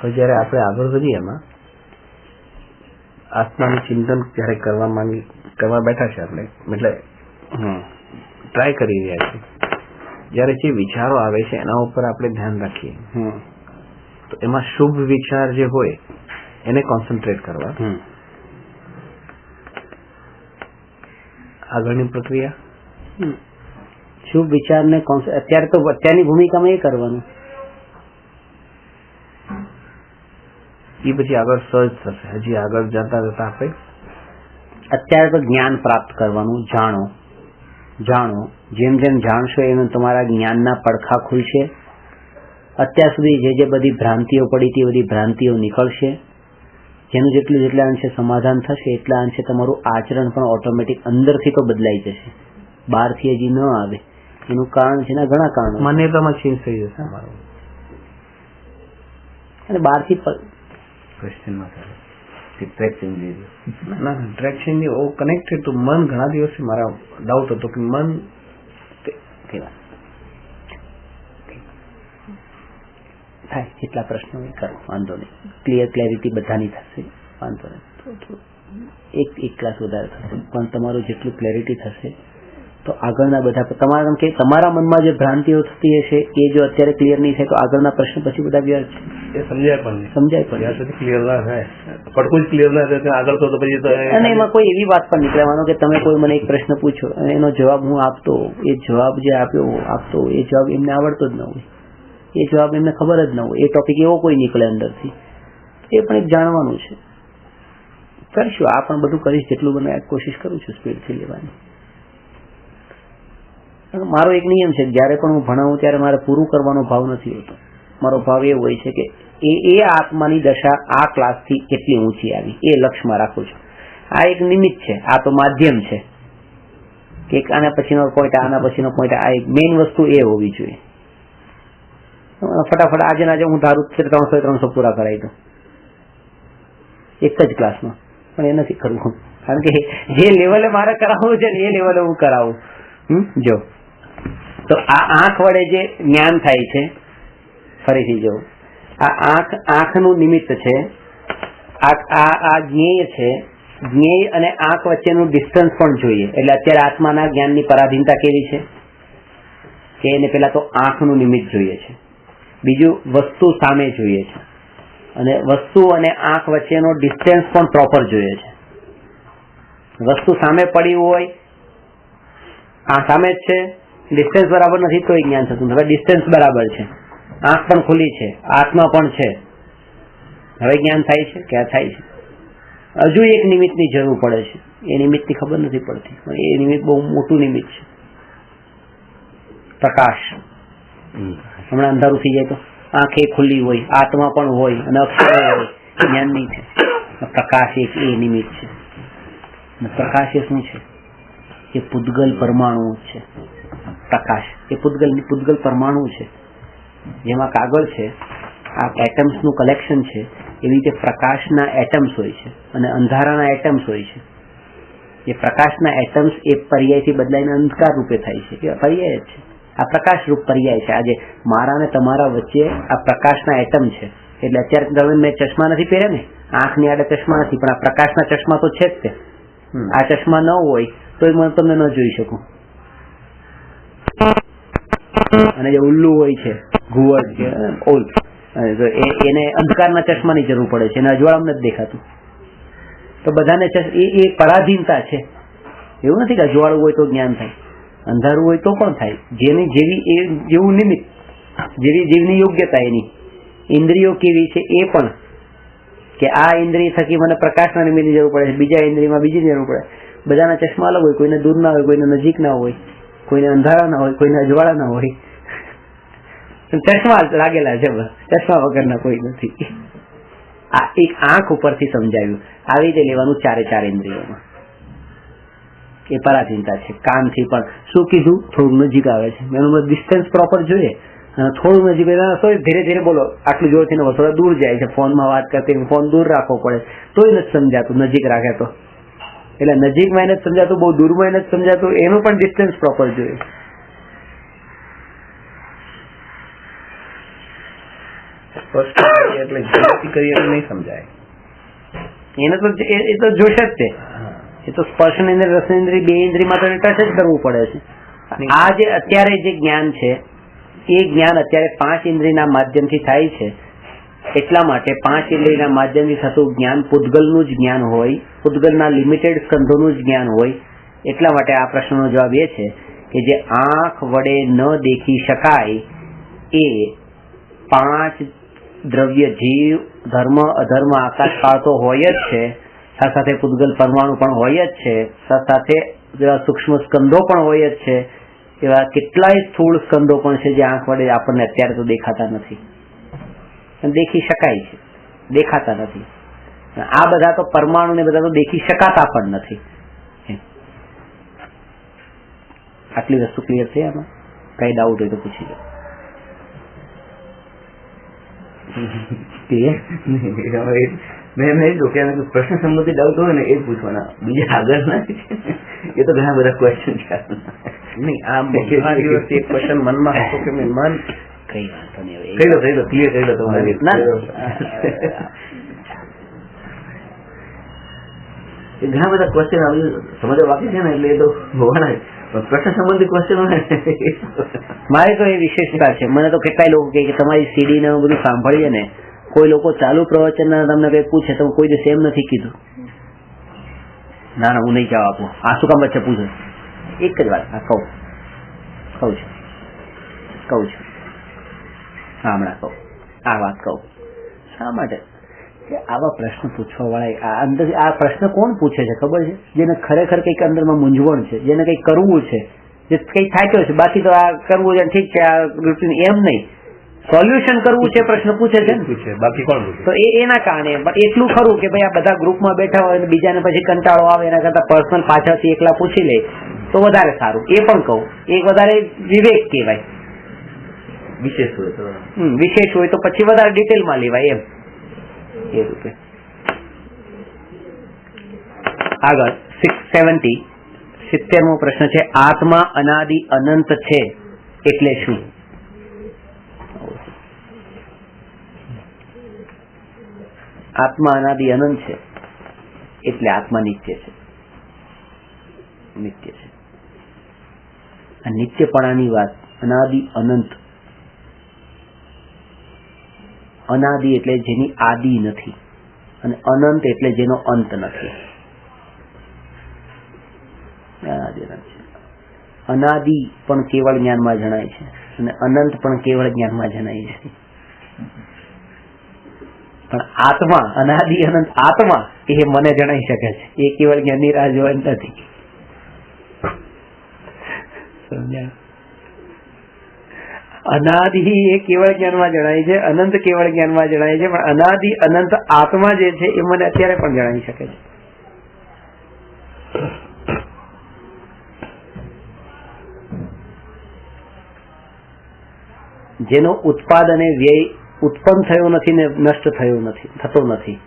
B: જયારે આપણે આગળ વધીએ એમાં આત્માનું ચિંતન જયારે કરવા બેઠા છે આપણે, એટલે ટ્રાય કરી રહ્યા છીએ, જયારે જે વિચારો આવે છે એના ઉપર આપણે ધ્યાન રાખીએ તો એમાં શુભ વિચાર જે હોય એને કોન્સન્ટ્રેટ કરવા. આગળની પ્રક્રિયા
A: શુભ વિચારને અત્યારે તો અત્યારની ભૂમિકામાં એ કરવાનું,
B: એ પછી આગળ સર્ચ થશે. હજી આગળ જતા આપણે
A: અત્યારે તો જ્ઞાન પ્રાપ્ત કરવાનું. જાણો જેમ જેમ જાણશો એમ તમારા જ્ઞાનના પડખા ખુલશે. અત્યાર સુધી જે બધી ભ્રાંતિઓ પડી હતી એ બધી ભ્રાંતિઓ નીકળશે. જેનું જેટલા અંશે સમાધાન થશે એટલા અંશે તમારું આચરણ પણ ઓટોમેટિક અંદરથી તો બદલાઈ જશે, બહારથી હજી ન આવે. એનું કારણ છે ને ઘણા કારણો.
B: માન્યતામાં ચેન્જ થઈ જશે અમારું,
A: અને બહારથી
B: ક્વેશ્ચનમાં ટ્રેક્શન કનેક્ટેડ ટુ મન. ઘણા દિવસથી મારા ડાઉટ હતો કે મન
A: થાય જેટલા પ્રશ્નો કરો વાંધો નહીં, ક્લેરિટી બધાની થશે, વાંધો નહીં. એક ક્લાસ વધારે થશે, પણ તમારું જેટલું ક્લેરિટી થશે
B: તો આગળના બધા તમારા મનમાં જે ભ્રાંતિઓ થતી હશે એ જો અત્યારે ક્લિયર નહીં થાય તો આગળના પ્રશ્ન પછી બધા વ્યર્થ છે.
D: એ સમજાય પણ
B: સમજાય
D: સુધી ક્લિયર ના થાય, પડકું જ ક્લિયર ના થાય આગળ તો પછી તો
B: અને એમાં કોઈ એવી વાત પણ નીકળે, માનો કે તમે કોઈ મને એક પ્રશ્ન પૂછો અને એનો જવાબ હું આપતો, એ જવાબ જે આપતો એ જવાબ એમને આવડતો જ ન હોય, એ જવાબ એમને ખબર જ ન હોય, એ ટોપિક એવો કોઈ નીકળે અંદરથી, એ પણ એક જાણવાનું છે. કરીશું આ પણ બધું કરીશ, જેટલું બને કોશિશ કરું છું સ્પીડથી લેવાની. મારો એક નિયમ છે, જયારે પણ હું ભણાવું ત્યારે મારે પૂરું કરવાનો ભાવ નથી હોતો. મારો ભાવ એ હોય છે કે એ આત્માની દશા આ ક્લાસથી કેટલી ઊંચી આવી એ લક્ષ્યમાં રાખું છું. આ એક નિમિત્ત છે, આ તો માધ્યમ છે કે આના પછીનો પોઈન્ટ, આના પછીનો પોઈન્ટ, આ એક મેઇન વસ્તુ એ હોવી જોઈએ. ફટાફટ આજે હું ધારું 300 પૂરા કરાવી દઉં એક જ ક્લાસમાં, પણ એ નથી કરવું, કારણ કે જે લેવલે મારે કરાવવું છે ને એ લેવલે હું કરાવું. જો તો આ આંખ વડે જે જ્ઞાન થાય છે, ફરીથી જો આ આંખનું નિમિત્ત છે, આ જ્ઞેય છે, જ્ઞેય અને આંખ વચ્ચેનું ડિસ્ટન્સ પણ જોઈએ. એટલે અત્યારે આત્માના જ્ઞાનની પરાધીનતા કેવી છે કે એને પેલા તો આંખનું નિમિત્ત જોઈએ છે, બીજું વસ્તુ સામે જોઈએ છે, અને વસ્તુ અને આંખ વચ્ચેનો ડિસ્ટન્સ પણ પ્રોપર જોઈએ છે. વસ્તુ સામે પડી હોય, આ સામે જ છે, ડિસ્ટન્સ બરાબર નથી તો જ્ઞાન થતું. હવે ડિસ્ટન્સ બરાબર છે, આંખ પણ ખુલ્લી છે, આત્મા પણ છે, હવે જ્ઞાન થાય છે કે આ થાય છે. હજુ એક નિમિત્તની જરૂર પડે છે, એ નિમિત્તની ખબર નથી પડતી, પણ એ નિમિત્ત બહુ મોટું નિમિત્ત છે. પ્રકાશ. હમણાં અંધારું થઈ જાય તો આંખે ખુલ્લી હોય, આત્મા પણ હોય અને અક્ષરો હોય, જ્ઞાન નહીં છે. પ્રકાશ એક એ નિમિત્ત છે. પ્રકાશ એ શું છે? એ પૂતગલ પરમાણુ છે. પ્રકાશ એ પૂતગલ પરમાણુ છે, જેમાં કાગળ છે, આ એટમ્સ નું કલેક્શન છે. એવી રીતે પ્રકાશના એટમ્સ હોય છે અને અંધારાના એટમ્સ હોય છે. એ પ્રકાશના એટમ્સ એ પર્યાયથી બદલાઈને અંધકાર રૂપે થાય છે, એ પર્યાય જ છે. આ પ્રકાશ રૂપ પર્યાય છે. આજે મારા ને તમારા વચ્ચે આ પ્રકાશના એટમ છે. એટલે અત્યારે તમે મેં ચશ્મા નથી પહેર્યા ને, આંખની આડે ચશ્મા નથી, પણ આ પ્રકાશના ચશ્મા તો છે જ તે. આ ચશ્મા ન હોય તો હું તમને ન જોઈ શકું. અને જે ઉલ્લુ હોય છે, ઘુવડ છે, ઓલ, એને અંધકારના ચશ્માની જરૂર પડે છે, એને અજવાળામાં નથી દેખાતું. તો બધાને એ પરાધીનતા છે. એવું નથી કે અજવાળું હોય તો જ્ઞાન થાય, અંધારું હોય તો પણ થાય. જેની જેવું નિમિત્ત, જેવી જીવની યોગ્યતા, એની ઇન્દ્રિયો કેવી છે એ પણ, કે આ ઇન્દ્રિય થકી મને પ્રકાશના નિમિત્તની જરૂર પડે છે, બીજા ઇન્દ્રિયમાં બીજી જરૂર પડે. બધાના ચશ્મા અલગ હોય, કોઈને દૂર ના હોય, કોઈને નજીક ના હોય, કોઈને અંધારા ના હોય, કોઈને અજવાળા ના હોય. ચશ્મા લાગેલા છે, ચશ્મા વગરના કોઈ નથી. આ એક આંખ ઉપરથી સમજાવ્યું. આવી રીતે લેવાનું ચારે ઇન્દ્રિયોમાં. એ પરાધીનતા છે. કાનથી પણ શું કીધું? થોડું નજીક આવે છે, એનું ડિસ્ટન્સ પ્રોપર જોઈએ. અને થોડું નજીક, ધીરે ધીરે બોલો, આટલું જોરથી ન બોલો, થોડા દૂર જાય છે. ફોનમાં વાત કરતી ફોન દૂર રાખવો પડે તોય નથી સમજાતું, નજીક રાખે તો. એટલે નજીકમાં એને સમજાતું, બહુ દૂરમાં એને સમજાતું, એનું પણ ડિસ્ટન્સ પ્રોપર જોઈએ.
D: એટલે જાતિ કરી એટલે નહીં સમજાય.
B: એને તો એ તો જોશે જ તે. એ તો સ્પર્શન ઇન્દ્રિય, રસ ઇન્દ્રિય, બે ઇન્દ્રિયમાં તો ટચ જ કરવું પડે છે. આ જે અત્યારે જે જ્ઞાન છે એ જ્ઞાન અત્યારે 5 ઇન્દ્રિયના માધ્યમથી થાય છે. એટલા માટે 5 ઇન્દ્રિયના માધ્યમથી થતું જ્ઞાન પૂતગલનું જ જ્ઞાન હોય, પૂતગલના લિમિટેડ સ્કંધોનું જ જ્ઞાન હોય. એટલા માટે આ પ્રશ્નનો જવાબ એ છે કે જે આંખ વડે ન દેખી શકાય એ 5 દ્રવ્ય, જીવ, ધર્મ, અધર્મ, આકાશ, કાળ તો હોય જ છે, સાથે પૂતગલ પરમાણુ પણ હોય જ છે, સાથે સૂક્ષ્મ સ્કંધો પણ હોય જ છે. એવા કેટલાય સ્થૂળ સ્કંધો પણ છે જે આંખ વડે આપણને અત્યારે તો દેખાતા નથી, દેખી શકાય છે, દેખાતા નથી. આ બધા તો પરમાણુ ને બધા તો દેખી શકાતા પણ નથી. આટલી વસ્તુ ક્લિયર છે? આમાં કઈ ડાઉટ હોય તો પૂછી લો.
D: મેં પ્રશ્ન સંબંધી ડાઉટ હોય ને એ જ પૂછવાના, બીજા આગળ ના. એ તો ઘણા બધા ક્વેશ્ચન છે.
B: નહીં, આ દિવસ એક ક્વેશ્ચન મનમાં હતો કે મેં મન કઈ વાંધો નહીં,
D: કહી દો ક્લિયર કરી દો તમારી. ઘણા બધા ક્વેશ્ચન સમજવા બાકી છે ને, એટલે એ તો હોવાના. પ્રશ્ન સંબંધી ક્વેશ્ચન હોય
A: મારે તો એ વિશેષતા છે. મને તો કેટલાય લોકો કહે કે તમારી સીડી ને બધું સાંભળીએ ને, કોઈ લોકો ચાલુ પ્રવચન તમને કઈ પૂછે તો કોઈ દિવસ એમ નથી કીધું ના ના હું નહીં જવાબ આપું, આ શું કામ વચ્ચે પૂછે. એક જ વાત કહું છું હમણાં કહું આ વાત કહું. શા માટે કે આવા પ્રશ્ન પૂછવા વાળા અંદર આ પ્રશ્ન કોણ પૂછે છે ખબર છે? જેને ખરેખર કંઈક અંદરમાં મૂંઝવણ છે, જેને કંઈક કરવું છે, જે કંઈક થાક્યો છે. બાકી તો આ કરવું છે ઠીક છે, આ રૂટીન એમ નહીં, સોલ્યુશન કરવું છે પ્રશ્ન પૂછે છે ને,
D: બાકી કોણ પૂછે?
A: તો એના કારણે. પણ એટલું ખરું કે ભાઈ આ બધા ગ્રુપમાં બેઠા હોય અને બીજાને પછી કંટાળો આવે, એના કરતા પર્સનલ પાછળથી એકલા પૂછી લે તો વધારે સારું. એ પણ કહું, એ વધારે વિવેક કહેવાય.
D: વિશેષ હોય તો
A: વિશેષ હોય તો પછી વધારે ડિટેલમાં લેવાય એમ એ રૂપે. આગળ 70મો પ્રશ્ન છે, આત્મા અનાદિ અનંત છે એટલે શું? આત્મા અનાદિ અનંત છે એટલે આત્મા નિત્ય છે. નિત્ય છે. આ નિત્યપણાની વાત, અનાદિ અનંત. અનાદિ એટલે જેની આદિ નથી, અને અનંત એટલે જેનો અંત નથી. અનાદિ પણ કેવળ જ્ઞાનમાં જણાય છે અને અનંત પણ કેવળ જ્ઞાનમાં જણાય છે. પણ આત્મા, અનાદિ અનંત આત્મા એ મને જણાઈ શકે છે, એ કેવળ જ્ઞાનની રાહ જોવાની નથી. સમજ્યા? અનાદિ એ કેવળ જ્ઞાનમાં જણાય છે, અનંત કેવળ જ્ઞાનમાં જણાય છે, પણ અનાદિ અનંત આત્મા જે છે એ મને અત્યારે પણ જણાઈ શકે છે. જેનો ઉત્પાદ અને વ્યય ઉત્પન્ન થયો નથી ને નષ્ટ થતો નથી,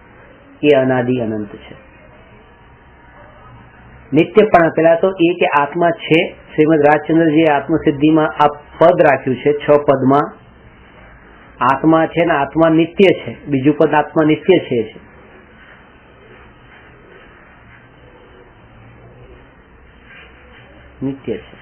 A: એ અનાદિ અનંત છે. નિત્યપણા પેલા તો એ કે આત્મા છે. શ્રીમદ રાજચંદ્રજીએ આત્મસિદ્ધિમાં આ પદ રાખ્યું છે, 6 પદમાં આત્મા છે ને આત્મા નિત્ય છે. બીજું પદ આત્મા નિત્ય છે. નિત્ય છે.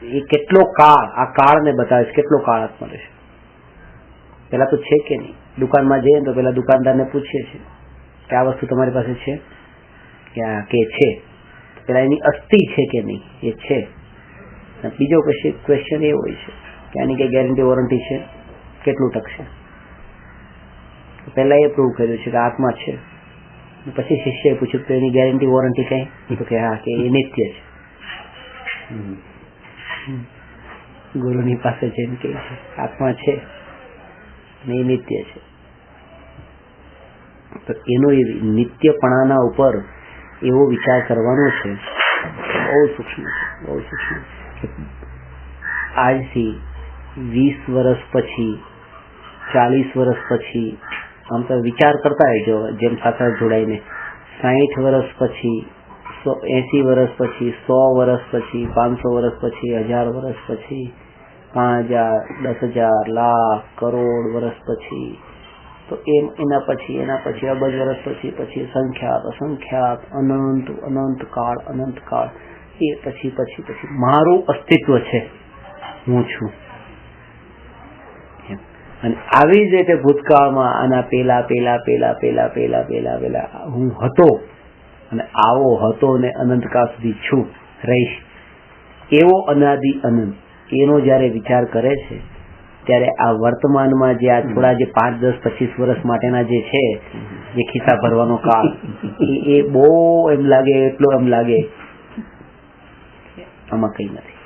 A: એ કેટલો કાળ, આ કાળને બતાવે છે, કેટલો કાળ આત્મા રહેશે. પેલા તો છે કે નહીં. દુકાનમાં જઈએ તો પેલા દુકાનદારને પૂછીએ છીએ કે આ વસ્તુ તમારી પાસે છે કે છે, પેલા એની અસ્થિ છે કે નહીં, એ છે. બીજો ક્વેશ્ચન એ હોય છે કે આની કઈ ગેરંટી વોરંટી છે, કેટલું ટકશે. પહેલા એ પ્રૂવ કર્યું છે કે આત્મા છે. પછી શિષ્યએ પૂછ્યું કે એની ગેરંટી વોરંટી કઈ? તો કે હા, કે એ નિત્ય છે. ગુરુની પાસે જઈને કહે છે આત્મા છે ને એ નિત્ય છે. તો એનો નિત્યપણાના ઉપર એવો વિચાર કરવાનો છે, બહુ સૂક્ષ્મ છે, બહુ સૂક્ષ્મ. આજથી 20 વર્ષ પછી, 40 વર્ષ પછી, આમ તો વિચાર કરતા રહેજો જેમ સાથે જોડાઈને, 60 વર્ષ પછી, 80 વર્ષ પછી, 100 વર્ષ પછી, 500 વર્ષ પછી, 1000 વર્ષ પછી, 5000, 10000, લાખ, કરોડ વર્ષ પછી, તો એના પછી અબજ વર્ષ પછી સંખ્યાત, અસંખ્યાત, અનંત કાળ, એ પછી મારું અસ્તિત્વ છે, હું છું. અને આવી જ રીતે ભૂતકાળમાં આના પેલા હું હતો, અને આવો હતો ને અનંતકાળ સુધી છું, રહીશ. એવો અનાદિ અનંત એનો જયારે વિચાર કરે છે ત્યારે આ વર્તમાનમાં જે આ થોડા જે 5, 10, 25 વર્ષ માટેના જે છે, જે ખિસ્સા ભરવાનો કાળ, એ બહુ એમ લાગે, એટલો એમ લાગે આમાં કઈ નથી.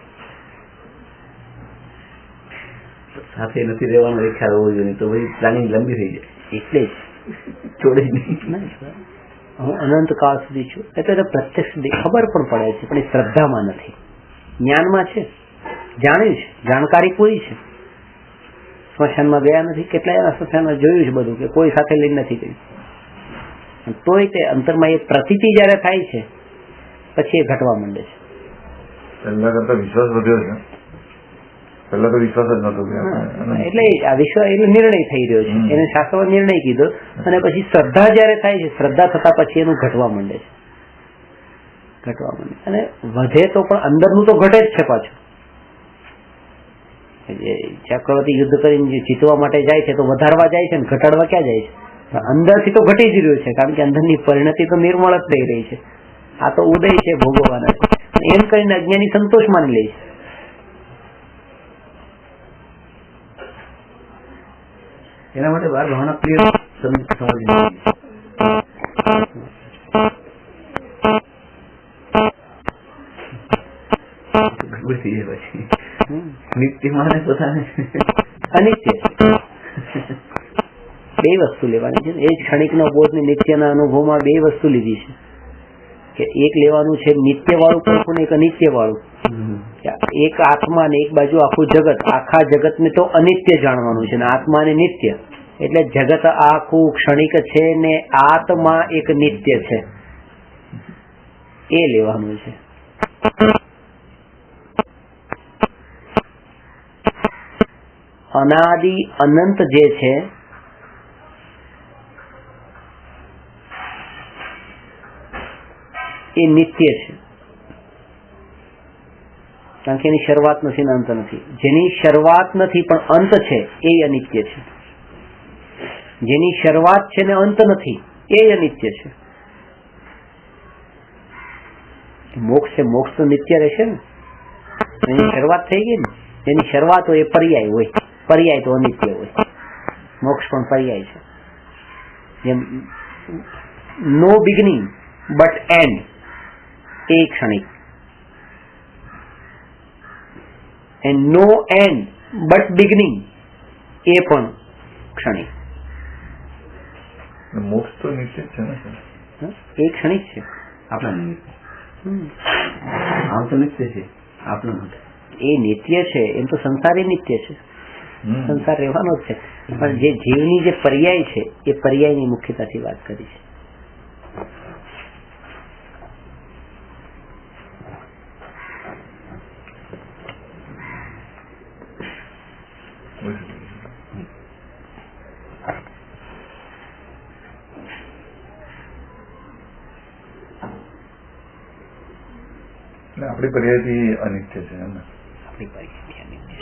D: સાથે નથી રહેવાનો એક ખ્યાલ હોવો જોઈએ, તો પછી પ્લાનિંગ લંબી થઈ જાય.
A: એટલે જ
D: છોડે જ નહીં.
A: હું અનંત કાળ સુધી છું. એટલે પ્રત્યક્ષ ખબર પણ પડે છે, પણ એ શ્રદ્ધામાં નથી. જ્ઞાનમાં છે, જાણ્યું છે, જાણકારી પૂરી છે. સ્મશાનમાં ગયા નથી, કેટલાય સ્મશાનમાં જોયું છે બધું, કે કોઈ સાથે લઈને નથી ગયું. તોય તે અંતરમાં એ પ્રતીતિ જયારે થાય છે પછી એ ઘટવા માંડે છે.
C: પહેલા કરતા વિશ્વાસ વધ્યો છે, પહેલા તો વિશ્વાસ જ નતો કે
A: એટલે આ વિશ્વાસ એટલે નિર્ણય થઈ રહ્યો છે, એને શાસ્ત્રમાં નિર્ણય કીધો, અને પછી શ્રદ્ધા જયારે થાય છે, શ્રદ્ધા થતા પછી એનું ઘટવા માંડે છે, અને વધે તો પણ અંદરનું તો ઘટે જ છે પાછું. ચક્રવર્તી યુદ્ધ કરીને જીતવા માટે જાય છે તો વધારવા જાય છે ને ઘટાડવા ક્યાં જાય છે? અંદરથી તો ઘટી જ રહ્યું છે, કારણ કે અંદરની પરિણતિ તો નિર્મળ જ થઈ રહી છે. આ તો ઉદય છે ભોગવવાના છે, એમ કરીને અજ્ઞાની સંતોષ માની લે છે.
D: એના માટે બહાર ભાવના પ્રિય સમજી નિત્ય માને પોતાને
A: અનિત્ય બે વસ્તુ લેવાની છે. એ જ ક્ષણિકનો બોધ ને નિત્યના અનુભવમાં બે વસ્તુ લીધી છે, કે એક લેવાનું છે નિત્ય વાળું પ્રભુ ને એક અનિત્ય વાળું. એક આત્મા ને એક બાજુ આખું જગત, આખા જગત ને તો અનિત્ય જાણવાનું છે ને આત્મા ને નિત્ય. એટલે જગત આખું ક્ષણિક છે ને આત્મા એક નિત્ય છે, એ લેવાનું છે. અનાદિ અનંત જે છે એ નિત્ય છે, કારણ કે એની શરૂઆત નથી ને અંત નથી. જેની શરૂઆત નથી પણ અંત છે એ અનિત્ય છે. જેની શરૂઆત છે ને અંત નથી એ અનિત્ય છે. મોક્ષ છે, મોક્ષ તો નિત્ય રહેશે ને. એની શરૂઆત થઈ ગઈ ને, જેની શરૂઆત હોય એ પર્યાય હોય, પર્યાય તો અનિત્ય હોય. મોક્ષ પણ પર્યાય છે. જેમ નો બિગિનિંગ બટ એન્ડ એ ક્ષણિક, and no end but beginning એ પણ ક્ષણિક.
C: મોક્ષ તો નિશ્ચિત છે ને,
A: એ ક્ષણિક છે.
D: આપણા નિમિત્ત આમ તો નિત્ય છે આપણા માટે.
A: એ નિત્ય છે, એમ તો સંસાર એ નિત્ય છે, સંસાર રહેવાનો જ છે. પણ જે જીવની જે પર્યાય છે એ પર્યાયની મુખ્યતાથી વાત કરી છે.
C: આપણી પર્યાયથી અનિત્ય છે એમ ને?
A: આપણી પર્યાયથી અનિત્ય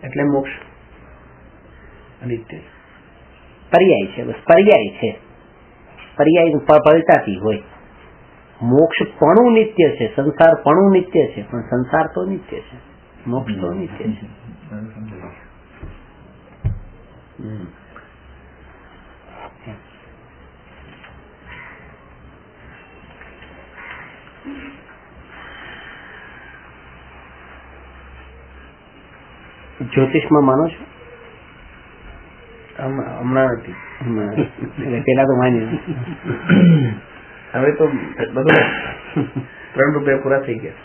A: એટલે મોક્ષ અનિત્ય પર્યાય છે, બસ પર્યાય છે. પર્યાય પલટાતી હોય. મોક્ષ પણ નિત્ય છે, સંસાર પણ નિત્ય છે, પણ સંસાર તો નિત્ય છે, મોક્ષ તો નિત્ય છે. જ્યોતિષમાં માનો છો?
D: હમણાં નથી,
A: પેલા તો માન્યું.
D: હવે તો બધું 3 રૂપિયા પૂરા થઈ ગયા.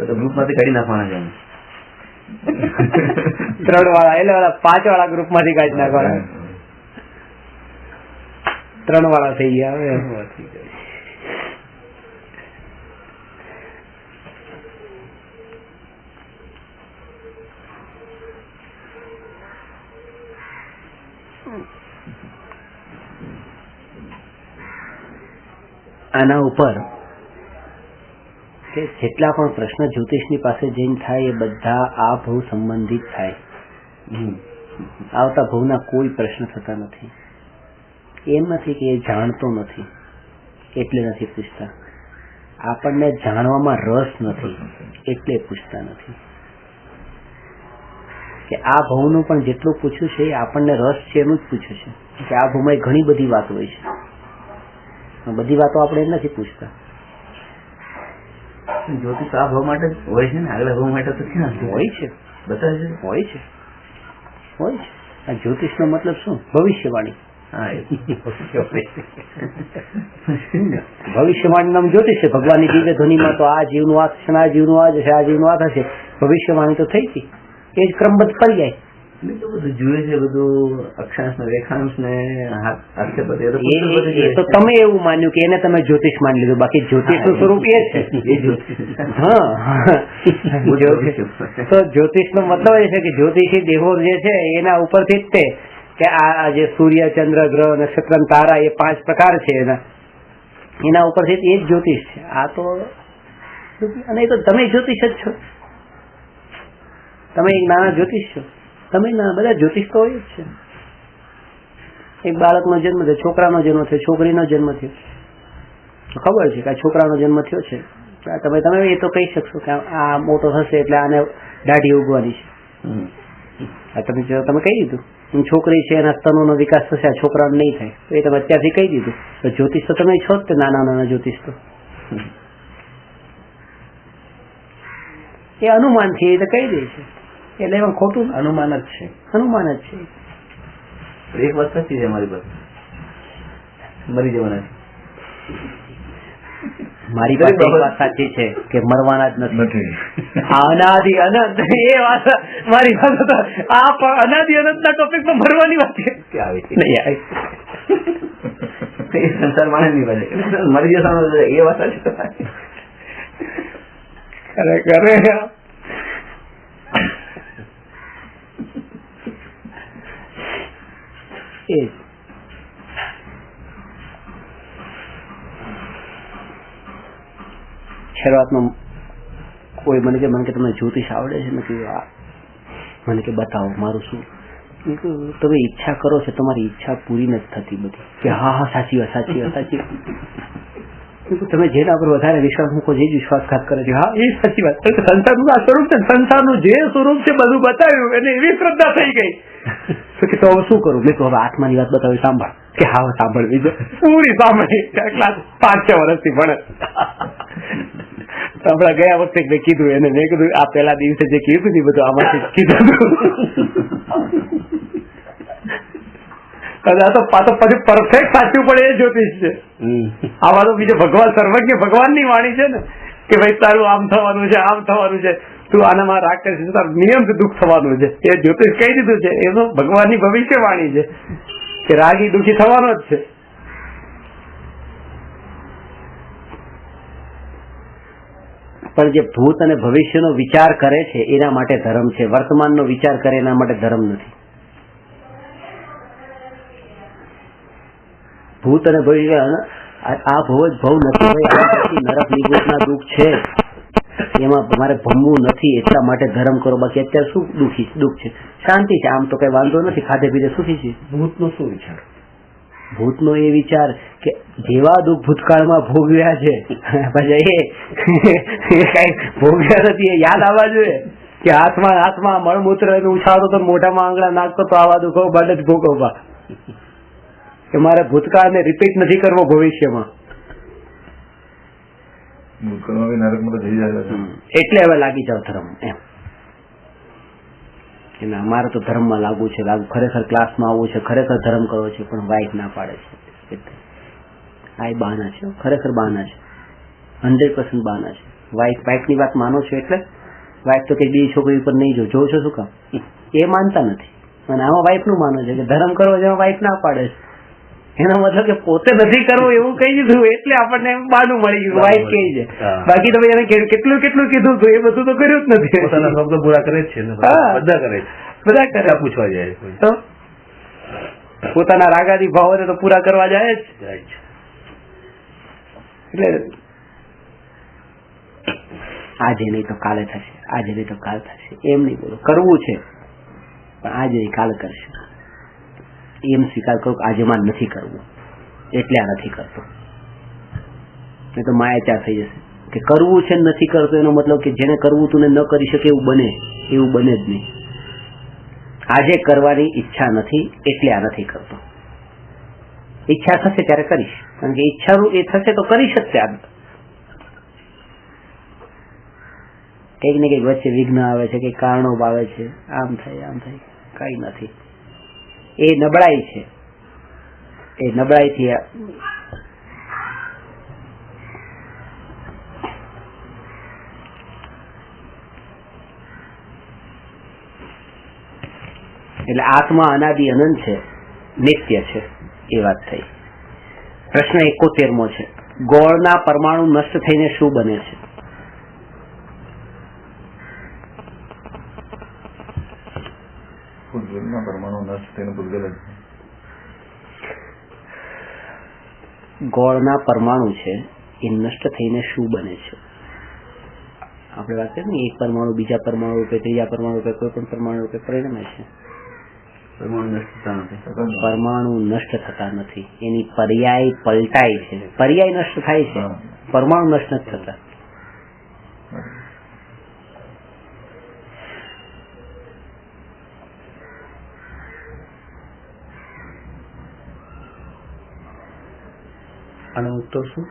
D: ગ્રુપ માંથી કાઢી નાખવાના છે.
A: 3 વાળા એટલે 5 વાળા ગ્રુપ માંથી કાઢી નાખવાના. 3 વાળા થઈ ગયા હવે. આના ઉપર કે જેટલા પણ પ્રશ્ન જ્યોતિષની પાસે જઈને થાય એ બધા આ ભવ સંબંધિત થાય. આવતા ભવના કોઈ પ્રશ્ન થતા નથી. એમ નથી કે એ જાણતો નથી એટલે નથી પૂછતા, આપણને જાણવામાં રસ નથી એટલે પૂછતા નથી. કે આ ભવનું પણ જેટલું પૂછ્યું છે એ આપણને રસ છે એનું જ પૂછ્યું છે. કે આ ભવમાં ઘણી બધી વાતો હોય છે, બધી વાતો આપણે નથી પૂછતા.
D: જ્યોતિષ આ ભાવ માટે હોય છે ને, આગલા ભાવ માટે તો
A: હોય છે,
D: બધા છે,
A: હોય છે, હોય છે. આ જ્યોતિષ નો મતલબ શું? ભવિષ્યવાણી. ભવિષ્યવાણી નામ જ્યોતિષ છે. ભગવાનની દિવ્ય ધ્વનિમાં તો આ જીવનું આ થશે, આ જીવનું આ જશે, આ જીવનું આ થશે. ભવિષ્યવાણી તો થઈ હતી, એ જ ક્રમબદ્ધ પર્યાય.
D: તો બધું જુએ છે, બધું અક્ષાંશ ને રેખાંશ ને હાસ્યપદ,
A: એ તો તમે એવું માન્યું કે એને તમે જ્યોતિષ માની લીધું, બાકી જ્યોતિષ નું સ્વરૂપ એ છે. તો જ્યોતિષ નો મતલબ એ છે કે જ્યોતિષી દેવો જે છે એના ઉપરથી જ તે કે આ જે સૂર્ય ચંદ્ર ગ્રહ નક્ષત્ર તારા એ 5 પ્રકાર છે એના ઉપરથી એ જ જ્યોતિષ છે. આ તો અને એ તો તમે જ્યોતિષ જ છો, તમે એક નાના જ્યોતિષ છો, તમે બધા જ્યોતિષ તો હોય જ છે. એક બાળકનો જન્મ થયો, છોકરાનો જન્મ થયો, છોકરીનો જન્મ થયો, ખબર છે કે આ છોકરાનો જન્મ થયો છે, તમે એ તો કહી શકશો કે આ મોટો થશે એટલે આને દાઢી ઉગવાની છે. તમે કહી દીધું છોકરી છે એના સ્તનોનો વિકાસ થશે, આ છોકરાનો નહીં થાય, તો એ તમે અત્યારથી કહી દીધું. તો જ્યોતિષ તો તમે છો જ તે નાના નાના જ્યોતિષ તો એ અનુમાન છે, એ તો કહી દે છે, એટલે એમાં ખોટું
D: અનુમાન જ છે,
A: અનુમાન જ છે.
D: એક વાત સાચી છે, અમારી પાસે મરી જવાના
A: મારી પાસે એક વાત સાચી છે કે મરવાના જ નથી. અનાદિ અનંત એ વાત મારી પાસે તો આ અનાદિ અનંત ના ટોપિક માં મરવાની વાત
D: આવે છે
A: નહીં આવે.
D: સંસાર માણસ ની વાત મરી જવાનું એ વાત સાચી.
A: ખરેખર એ શરૂઆતમાં કોઈ મને કે તમને જ્યોતિષ આવડે છે? મેં કીધું મને કે બતાવો મારું શું. તમે ઈચ્છા કરો છો, તમારી ઈચ્છા પૂરી નથી થતી બધી કે હા સાચી વાત સાચી વાત સાચી વાત. તમે જેના પર વધારે વિશ્વાસ મૂકો, જે વિશ્વાસઘાત કરે છે, હા એ સાચી વાત. સંસારનું આ સ્વરૂપ છે, સંસારનું જે સ્વરૂપ છે બધું બતાવ્યું એને એવી શ્રદ્ધા થઈ ગઈ કે તો હવે શું કરું? મેં કહ્યું હવે આત્માની વાત બતાવી, સાંભળ. કે હા સાંભળવી છે, પૂરી સાંભળી. ક્લાસ 5-6 વર્ષથી ભણે. હમણાં ગયા વખતે મેં કીધું એને, મેં કીધું આ પેલા દિવસે જે કીધું ને બધું આમાંથી કીધું. આ તો પછી પરફેક્ટ સાચું પડે એ જ્યોતિષ છે. આમાં તો બીજો ભગવાન સર્વજ્ઞ ભગવાનની વાણી છે ને કે ભાઈ તારું આમ થવાનું છે, આમ થવાનું છે, તું આનામાં રાગ કરીશ તારું નિયમથી દુઃખ થવાનું છે. એ જ્યોતિષ કહી દીધું છે, એ તો ભગવાનની ભવિષ્યવાણી છે કે રાગી દુઃખી થવાનો જ છે. પણ જે ભૂત અને ભવિષ્યનો વિચાર કરે છે એના માટે ધર્મ છે, વર્તમાનનો વિચાર કરે એના માટે ધર્મ નથી. ભૂત અને ભવિષ્ય આ ભવ જ ભવ નથી ભાઈ, નરક નિગોતના દુઃખ છે, એમાં તમારે ભમવું નથી, એટલા માટે ધર્મ કરો. બાકી અત્યારે શું દુઃખ છે? શાંતિ છે, આમ તો કઈ વાંધો નથી, ખાધે પીધે સુખી છે.
D: ભૂતનો શું વિચાર?
A: ભૂતનો એ વિચાર કે જેવા દુઃખ ભૂતકાળમાં ભોગવ્યા છે પછી એ કઈ ભોગવ્યા નથી, એ યાદ આવવા જોઈએ કે હાથમાં મળમૂત્ર ઉછાળતો તો મોઢામાં આંગળા નાખતો તો આવા દુઃખો બાદ જ ભોગવવા, કે મારે ભૂતકાળને રિપીટ નથી કરવો ભવિષ્યમાં. એટલે હવે લાગી જાવ ધર્મ એમ. અમારે તો ધર્મમાં લાગુ છે, ખરેખર ક્લાસમાં આવવું છે, ખરેખર ધર્મ કરવો છે, પણ વાઈફ ના પાડે છે. આ બહાના છે, ખરેખર બહાના છે, 100% બહાના છે. વાઈફની વાત માનો છો એટલે વાઈફ તો કઈ બીજી છોકરી ઉપર નહીં જોવો છો, શું કામ? એ માનતા નથી. અને આમાં વાઈફ નું માનો છે કે ધર્મ કરવો છે, વાઈફ ના પાડે છે. એનો મતલબ કે પોતે નથી કરવું એવું કહી દીધું એટલે આપણને બાનું મળી ગયું, વાઈફ કહી છે. બાકી તમે એને કેટલું કીધું હતું એ બધું તો કર્યું જ નથી.
D: પોતાના શબ્દો પૂરા કરે જ છે, બધા કરે, પૂછવા જાય
A: તો પોતાના રાગાદી ભાવોને તો પૂરા કરવા જાય જ. એટલે આજે નહીં તો કાલે થશે, આજે નહીં તો કાલ થશે એમ નહીં બોલો. કરવું છે પણ આજે નહીં કાલ કરશે એમ સ્વીકાર કરો કે આજે મારે નથી કરવું એટલે આ નથી કરતો. નહીં તો માયાચાર થઈ જશે કે કરવું છે નથી કરતો એનો મતલબ કે જેને કરવું તું ન કરી શકે એવું બને જ નહીં. આજે કરવાની ઈચ્છા નથી એટલે આ નથી કરતો. ઈચ્છા થશે ત્યારે કરીશ, કારણ કે ઈચ્છાનું એ થશે તો કરી શકશે. આ કંઈક ને કંઈક વચ્ચે વિઘ્ન આવે છે, કંઈક કારણો આવે છે, આમ થાય કઈ નથી. એ નબળાઈ છે, એ નબળાઈથી એટલે આત્મા અનાદિ અનંત છે, નિત્ય છે, એ વાત થઈ. પ્રશ્ન 71મો છે, ગોળના પરમાણુ નષ્ટ થઈને શું બને છે?
C: પૂતગલના પરમાણુ નષ્ટ થઈને પૂતગલ જ
A: ગોળના પરમાણુ છે એ નષ્ટ થઈને શું બને છે? આપણે વાત કરીએ ને, એક પરમાણુ બીજા પરમાણુ રૂપે, ત્રીજા પરમાણુ રૂપે, કોઈ પણ પરમાણુ રૂપે પરિણમે છે. પરમાણુ નષ્ટ થતા નથી, એની પર્યાય પલટાય છે. પર્યાય નષ્ટ થાય છે, પરમાણુ નષ્ટ નથી થતા. આનો ઉત્તર શું?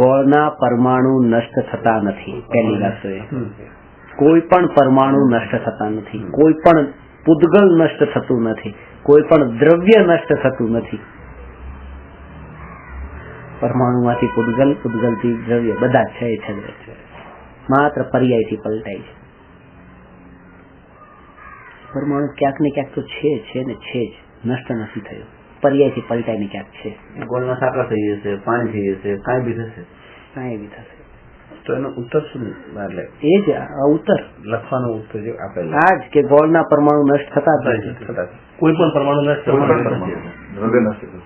A: ગોળના પરમાણુ નષ્ટ થતા નથી. પહેલી વાત તો એ, કોઈ પણ પરમાણુ નષ્ટ થતા નથી, કોઈ પણ પૂતગલ નષ્ટ થતું નથી, કોઈ પણ દ્રવ્ય નષ્ટ થતું નથી. પરમાણુમાંથી પૂતગલ, પૂતગલથી દ્રવ્ય, બધા છે છે, માત્ર પર્યાયથી પલટાય છે. પરમાણુ ક્યાંક ને ક્યાંક તો છે ને છે જ, નષ્ટ નથી થયો. પર્યાયથી પલટાય ને ક્યાંક છે.
D: ગોળના સાકર થઈ જશે, પાણી થઈ જશે, કાંઈ બી થશે.
A: કાંઈ બી થશે.
B: તો એનો ઉત્તર શું? એટલે
A: એ જ ઉત્તર
B: લખવાનો ઉત્તર જે આપેલો
A: આ જ કે ગોળના પરમાણુ નષ્ટ થતા જ નથી.
B: કોઈ પણ પરમાણુ નષ્ટ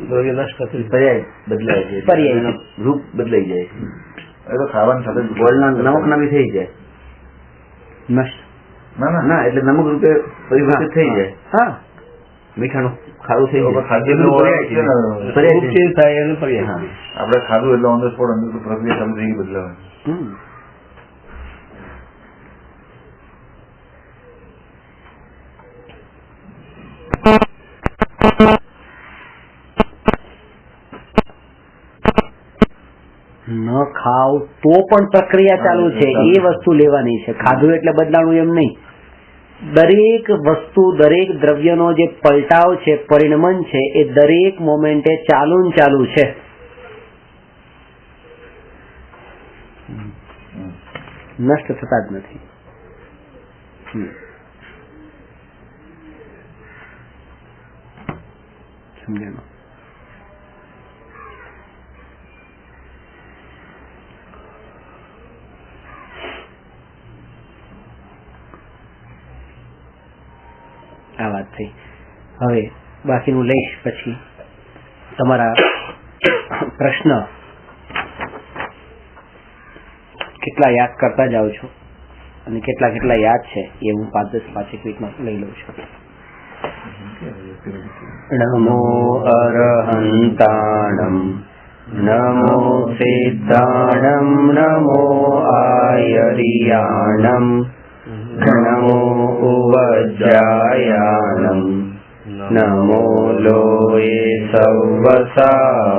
C: દ્રવ્ય નષ્ટ થતું.
D: પર્યાય બદલાય છે,
A: પર્યાય
D: રૂપ બદલાઈ જાય છે.
C: એ તો ખાવાની સાથે
D: ગોળના નમકના બી થઈ જાય.
A: નષ્ટ
D: ના, એટલે નમક રૂપે પરિવર્તિત થઈ જાય.
A: હા,
D: મીઠાનું ખારું થઈ જાય.
C: આપણે ખાધું એટલે ઓન ધ સ્પોટ અંદર પ્રક્રિયા ચાલુ થઈ ગઈ બદલાવાની.
A: ન ખાવ તો પણ પ્રક્રિયા ચાલુ છે, એ વસ્તુ લેવાની છે. ખાધું એટલે બદલાણું એમ નહીં. દરેક વસ્તુ, દરેક દ્રવ્યનો જે પલટાવ છે, પરિણમન છે, એ દરેક મોમેન્ટે ચાલુ ને ચાલુ છે. નષ્ટ થતા જ નથી. સમજાણું? આ વાત થઈ. હવે બાકીનું લઈશ પછી. તમારા પ્રશ્ન કેટલા યાદ કરતા જાઓ છો અને કેટલા યાદ છે એ હું 5-10 મિનિટમાં લઈ લઉં છું. નમો અરહંતાણમ નમો સિદ્ધાણમ નમો આયરિયાણમ નમો ઉવજ્જાયાણમ નમો લોયે સવસાહૂણમ